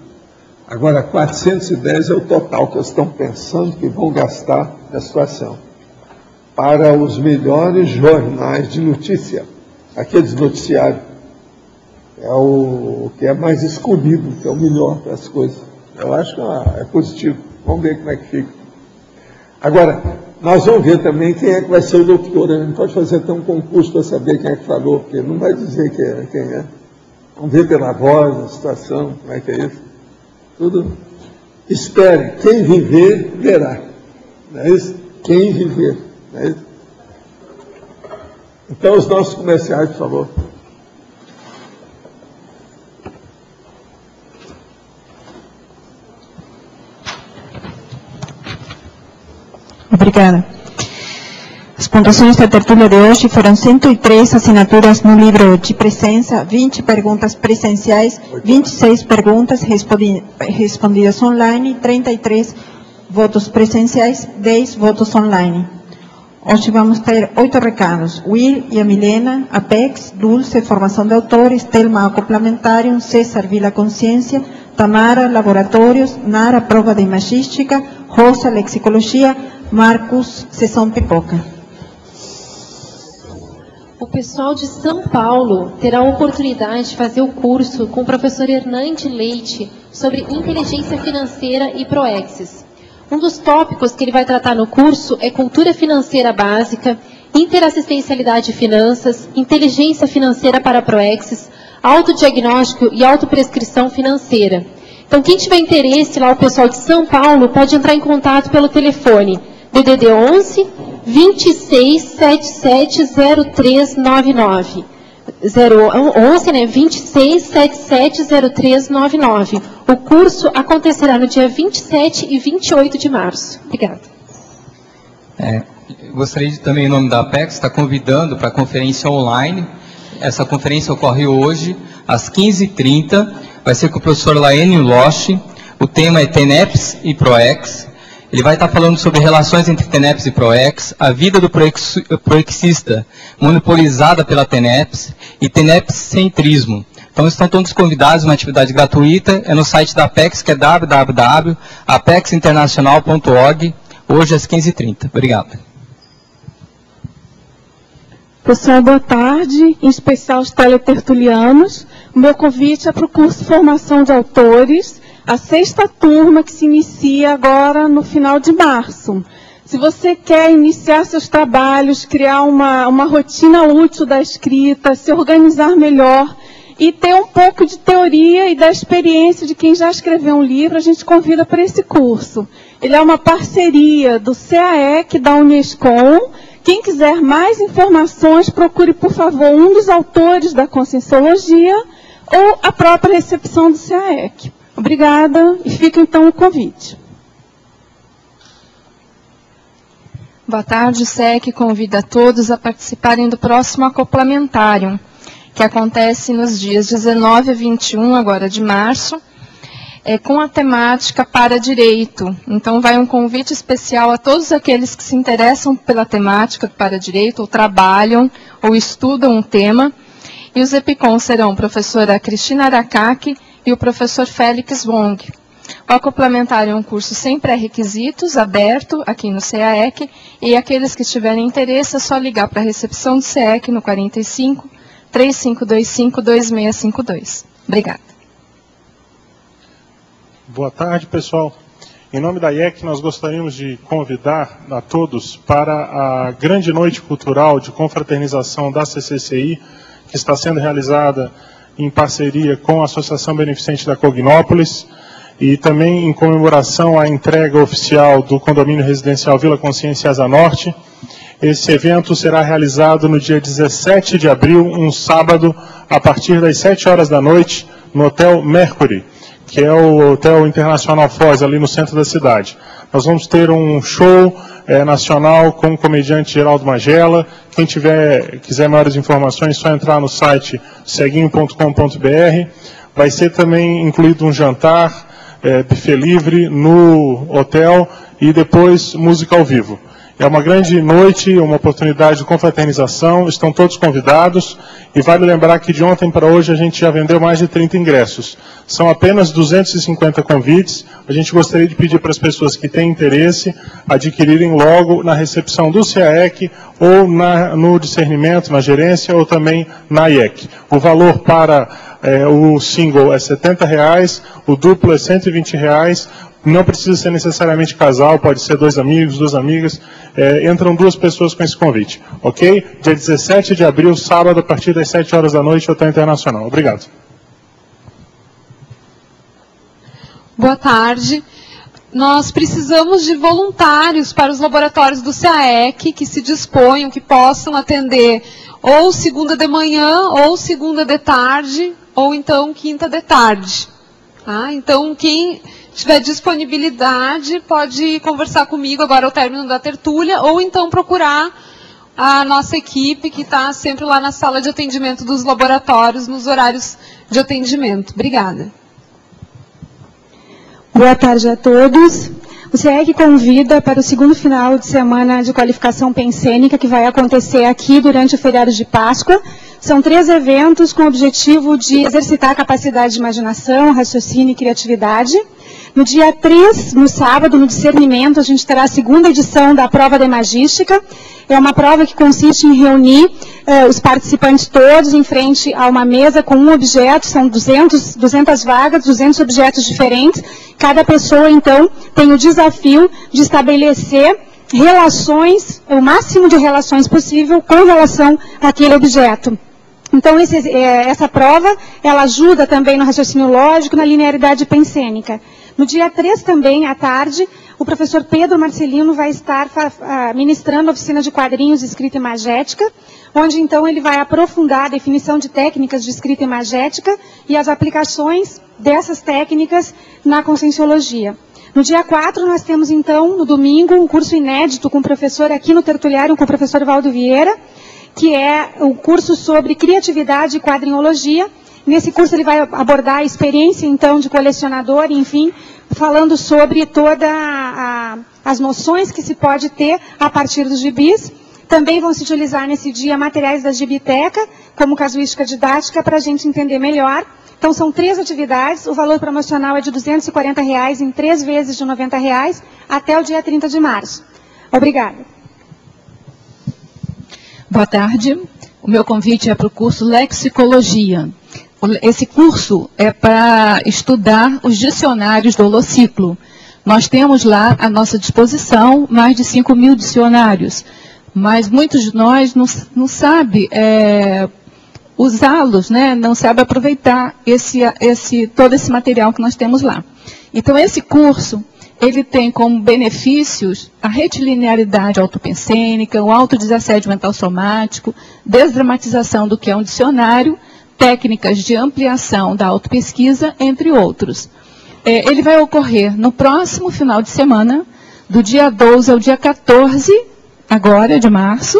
Agora, 410 é o total que eles estão pensando que vão gastar da situação. Para os melhores jornais de notícia, aqueles noticiários. É o que é mais escolhido, que é o melhor para as coisas. Eu acho que é positivo. Vamos ver como é que fica. Agora, nós vamos ver também quem é que vai ser o doutor. A gente não pode fazer até um concurso para saber quem é que falou, porque não vai dizer quem é. Vamos ver pela voz, a situação, como é que é isso. Tudo. Espere. Quem viver, verá. Não é isso? Quem viver. Não é isso? Então, os nossos comerciais, por favor. Obrigada. As pontuações da tertúlia de hoje foram 103 assinaturas no livro de presença, 20 perguntas presenciais, 26 perguntas respondidas online, 33 votos presenciais, 10 votos online. Hoje vamos ter 8 recados. Will e a Milena, Apex, Dulce, Formação de Autores, Telma, Acoplamentário, César, Vila Consciência, Tamara, Laboratórios, Nara, Prova de Imagística, Rosa, Lexicologia, Marcos, Sessão Pipoca. O pessoal de São Paulo terá a oportunidade de fazer o curso com o professor Hernande Leite sobre inteligência financeira e Proexis. Um dos tópicos que ele vai tratar no curso é cultura financeira básica, interassistencialidade de finanças, inteligência financeira para Proexis, autodiagnóstico e autoprescrição financeira. Então, quem tiver interesse lá, o pessoal de São Paulo, pode entrar em contato pelo telefone DDD 11 26770399. 011, né? 26770399. O curso acontecerá no dia 27 e 28 de março. Obrigada. Gostaria de também, em nome da Apex, estar convidando para a conferência online. Essa conferência ocorre hoje, às 15h30. Vai ser com o professor Laene Loche. O tema é TENEPS e PROEX. Ele vai estar falando sobre relações entre TENEPS e PROEX, a vida do proexista monopolizada pela TENEPS e TENEPS-centrismo. Então estão todos convidados, uma atividade gratuita, é no site da Apex, que é www.apexinternacional.org, hoje às 15h30. Obrigado. Pessoal, boa tarde, em especial os teletertulianos. O meu convite é para o curso de formação de autores, a 6ª turma que se inicia agora no final de março. Se você quer iniciar seus trabalhos, criar uma rotina útil da escrita, se organizar melhor e ter um pouco de teoria e da experiência de quem já escreveu um livro, a gente convida para esse curso. Ele é uma parceria do CAEC, da Unescom. Quem quiser mais informações, procure, por favor, um dos autores da Conscienciologia ou a própria recepção do CAEC. Obrigada e fica então o convite. Boa tarde, o SEC convida a todos a participarem do próximo acoplamentário, que acontece nos dias 19 a 21, agora de março, com a temática para direito. Então, vai um convite especial a todos aqueles que se interessam pela temática para direito, ou trabalham, ou estudam um tema. E os EPICOM serão a professora Cristina Aracaki e o professor Félix Wong. O acoplamentário é um curso sem pré-requisitos, aberto aqui no CAEC, e aqueles que tiverem interesse é só ligar para a recepção do CAEC no 45-3525-2652. Obrigada. Boa tarde, pessoal. Em nome da IEC, nós gostaríamos de convidar a todos para a grande noite cultural de confraternização da CCCI, que está sendo realizada em parceria com a Associação Beneficente da Cognópolis, e também em comemoração à entrega oficial do condomínio residencial Vila Consciência Asa Norte. Esse evento será realizado no dia 17 de abril, um sábado, a partir das 7 horas da noite, no Hotel Mercury, que é o Hotel Internacional Foz, ali no centro da cidade. Nós vamos ter um show nacional com o comediante Geraldo Magela. Quem quiser maiores informações, é só entrar no site ceguinho.com.br. Vai ser também incluído um jantar, buffet livre no hotel e depois música ao vivo. É uma grande noite, uma oportunidade de confraternização, estão todos convidados, e vale lembrar que de ontem para hoje a gente já vendeu mais de 30 ingressos. São apenas 250 convites. A gente gostaria de pedir para as pessoas que têm interesse adquirirem logo na recepção do CAEC, ou no discernimento, na gerência, ou também na IEC. O valor para o single é R$ 70, o duplo é R$ 120, não precisa ser necessariamente casal, pode ser 2 amigos, 2 amigas, entram 2 pessoas com esse convite, ok? Dia 17 de abril, sábado, a partir das 7 horas da noite, Hotel Internacional. Obrigado. Boa tarde. Nós precisamos de voluntários para os laboratórios do CAEC que se disponham, que possam atender ou segunda de manhã, ou segunda de tarde, ou então quinta de tarde. Tá? Então, quem tiver disponibilidade pode conversar comigo agora ao término da tertúlia, ou então procurar a nossa equipe, que está sempre lá na sala de atendimento dos laboratórios, nos horários de atendimento. Obrigada. Boa tarde a todos. O CAEC convida para o segundo final de semana de qualificação pensênica, que vai acontecer aqui durante o feriado de Páscoa. São 3 eventos com o objetivo de exercitar a capacidade de imaginação, raciocínio e criatividade. No dia 3, no sábado, no discernimento, a gente terá a segunda edição da prova de Imagística. É uma prova que consiste em reunir os participantes todos em frente a uma mesa com um objeto, são 200 vagas, 200 objetos diferentes. Cada pessoa, então, tem o desafio de estabelecer relações, o máximo de relações possível com relação àquele objeto. Então, essa prova, ela ajuda também no raciocínio lógico, na linearidade pensênica. No dia 3 também, à tarde, o professor Pedro Marcelino vai estar ministrando a oficina de quadrinhos de escrita imagética, onde então ele vai aprofundar a definição de técnicas de escrita imagética e as aplicações dessas técnicas na conscienciologia. No dia 4, nós temos então, no domingo, um curso inédito com o professor aqui no Tertuliário, com o professor Valdo Vieira, que é o curso sobre criatividade e quadrinhologia. Nesse curso ele vai abordar a experiência, então, de colecionador, enfim, falando sobre todas as noções que se pode ter a partir dos gibis. Também vão se utilizar nesse dia materiais da gibiteca, como casuística didática, para a gente entender melhor. Então, são 3 atividades, o valor promocional é de R$ 240 em 3 vezes de R$ 90, até o dia 30 de março. Obrigada. Boa tarde. O meu convite é para o curso Lexicologia. Esse curso é para estudar os dicionários do Holociclo. Nós temos lá à nossa disposição mais de 5.000 dicionários, mas muitos de nós não sabem usá-los, né? Não sabem aproveitar todo esse material que nós temos lá. Então, esse curso, ele tem como benefícios a retilinearidade autopensênica, o autodesassédio mental somático, desdramatização do que é um dicionário, técnicas de ampliação da autopesquisa, entre outros. Ele vai ocorrer no próximo final de semana, do dia 12 ao dia 14 agora de março,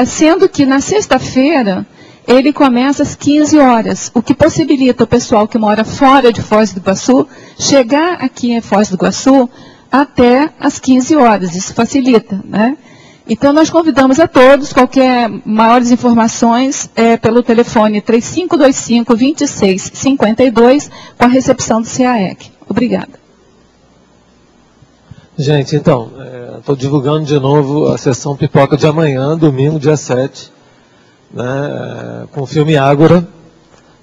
sendo que na sexta-feira ele começa às 15 horas, o que possibilita o pessoal que mora fora de Foz do Iguaçu chegar aqui em Foz do Iguaçu até às 15 horas, isso facilita, né? Então nós convidamos a todos, qualquer maiores informações, pelo telefone 3525-2652, com a recepção do CAEC. Obrigada. Gente, então, estou divulgando de novo a sessão Pipoca de amanhã, domingo, dia 7, né, com o filme Ágora.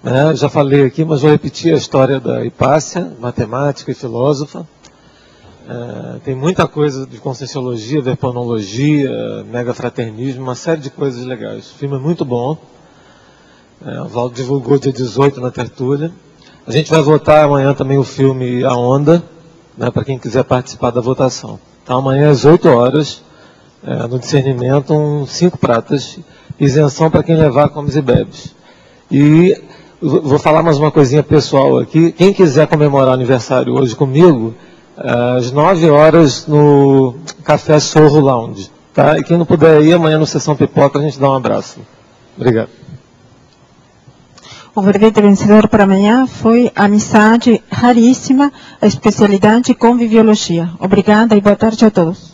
Né, já falei aqui, mas vou repetir a história da Hipácia, matemática e filósofa. Tem muita coisa de conscienciologia, verponologia, megafraternismo, uma série de coisas legais. O filme é muito bom. O Valdo divulgou dia 18 na tertúlia. A gente vai votar amanhã também o filme A Onda, né, para quem quiser participar da votação. Então amanhã às 8 horas, no discernimento, 5 pratas, isenção para quem levar comes e bebes. E vou falar mais uma coisinha pessoal aqui. Quem quiser comemorar o aniversário hoje comigo, às 9 horas no Café Sorro Lounge. Tá? E quem não puder ir, amanhã no Sessão Pipoca a gente dá um abraço. Obrigado. O verbete vencedor para amanhã foi Amizade Raríssima, a especialidade Conviviologia. Obrigada e boa tarde a todos.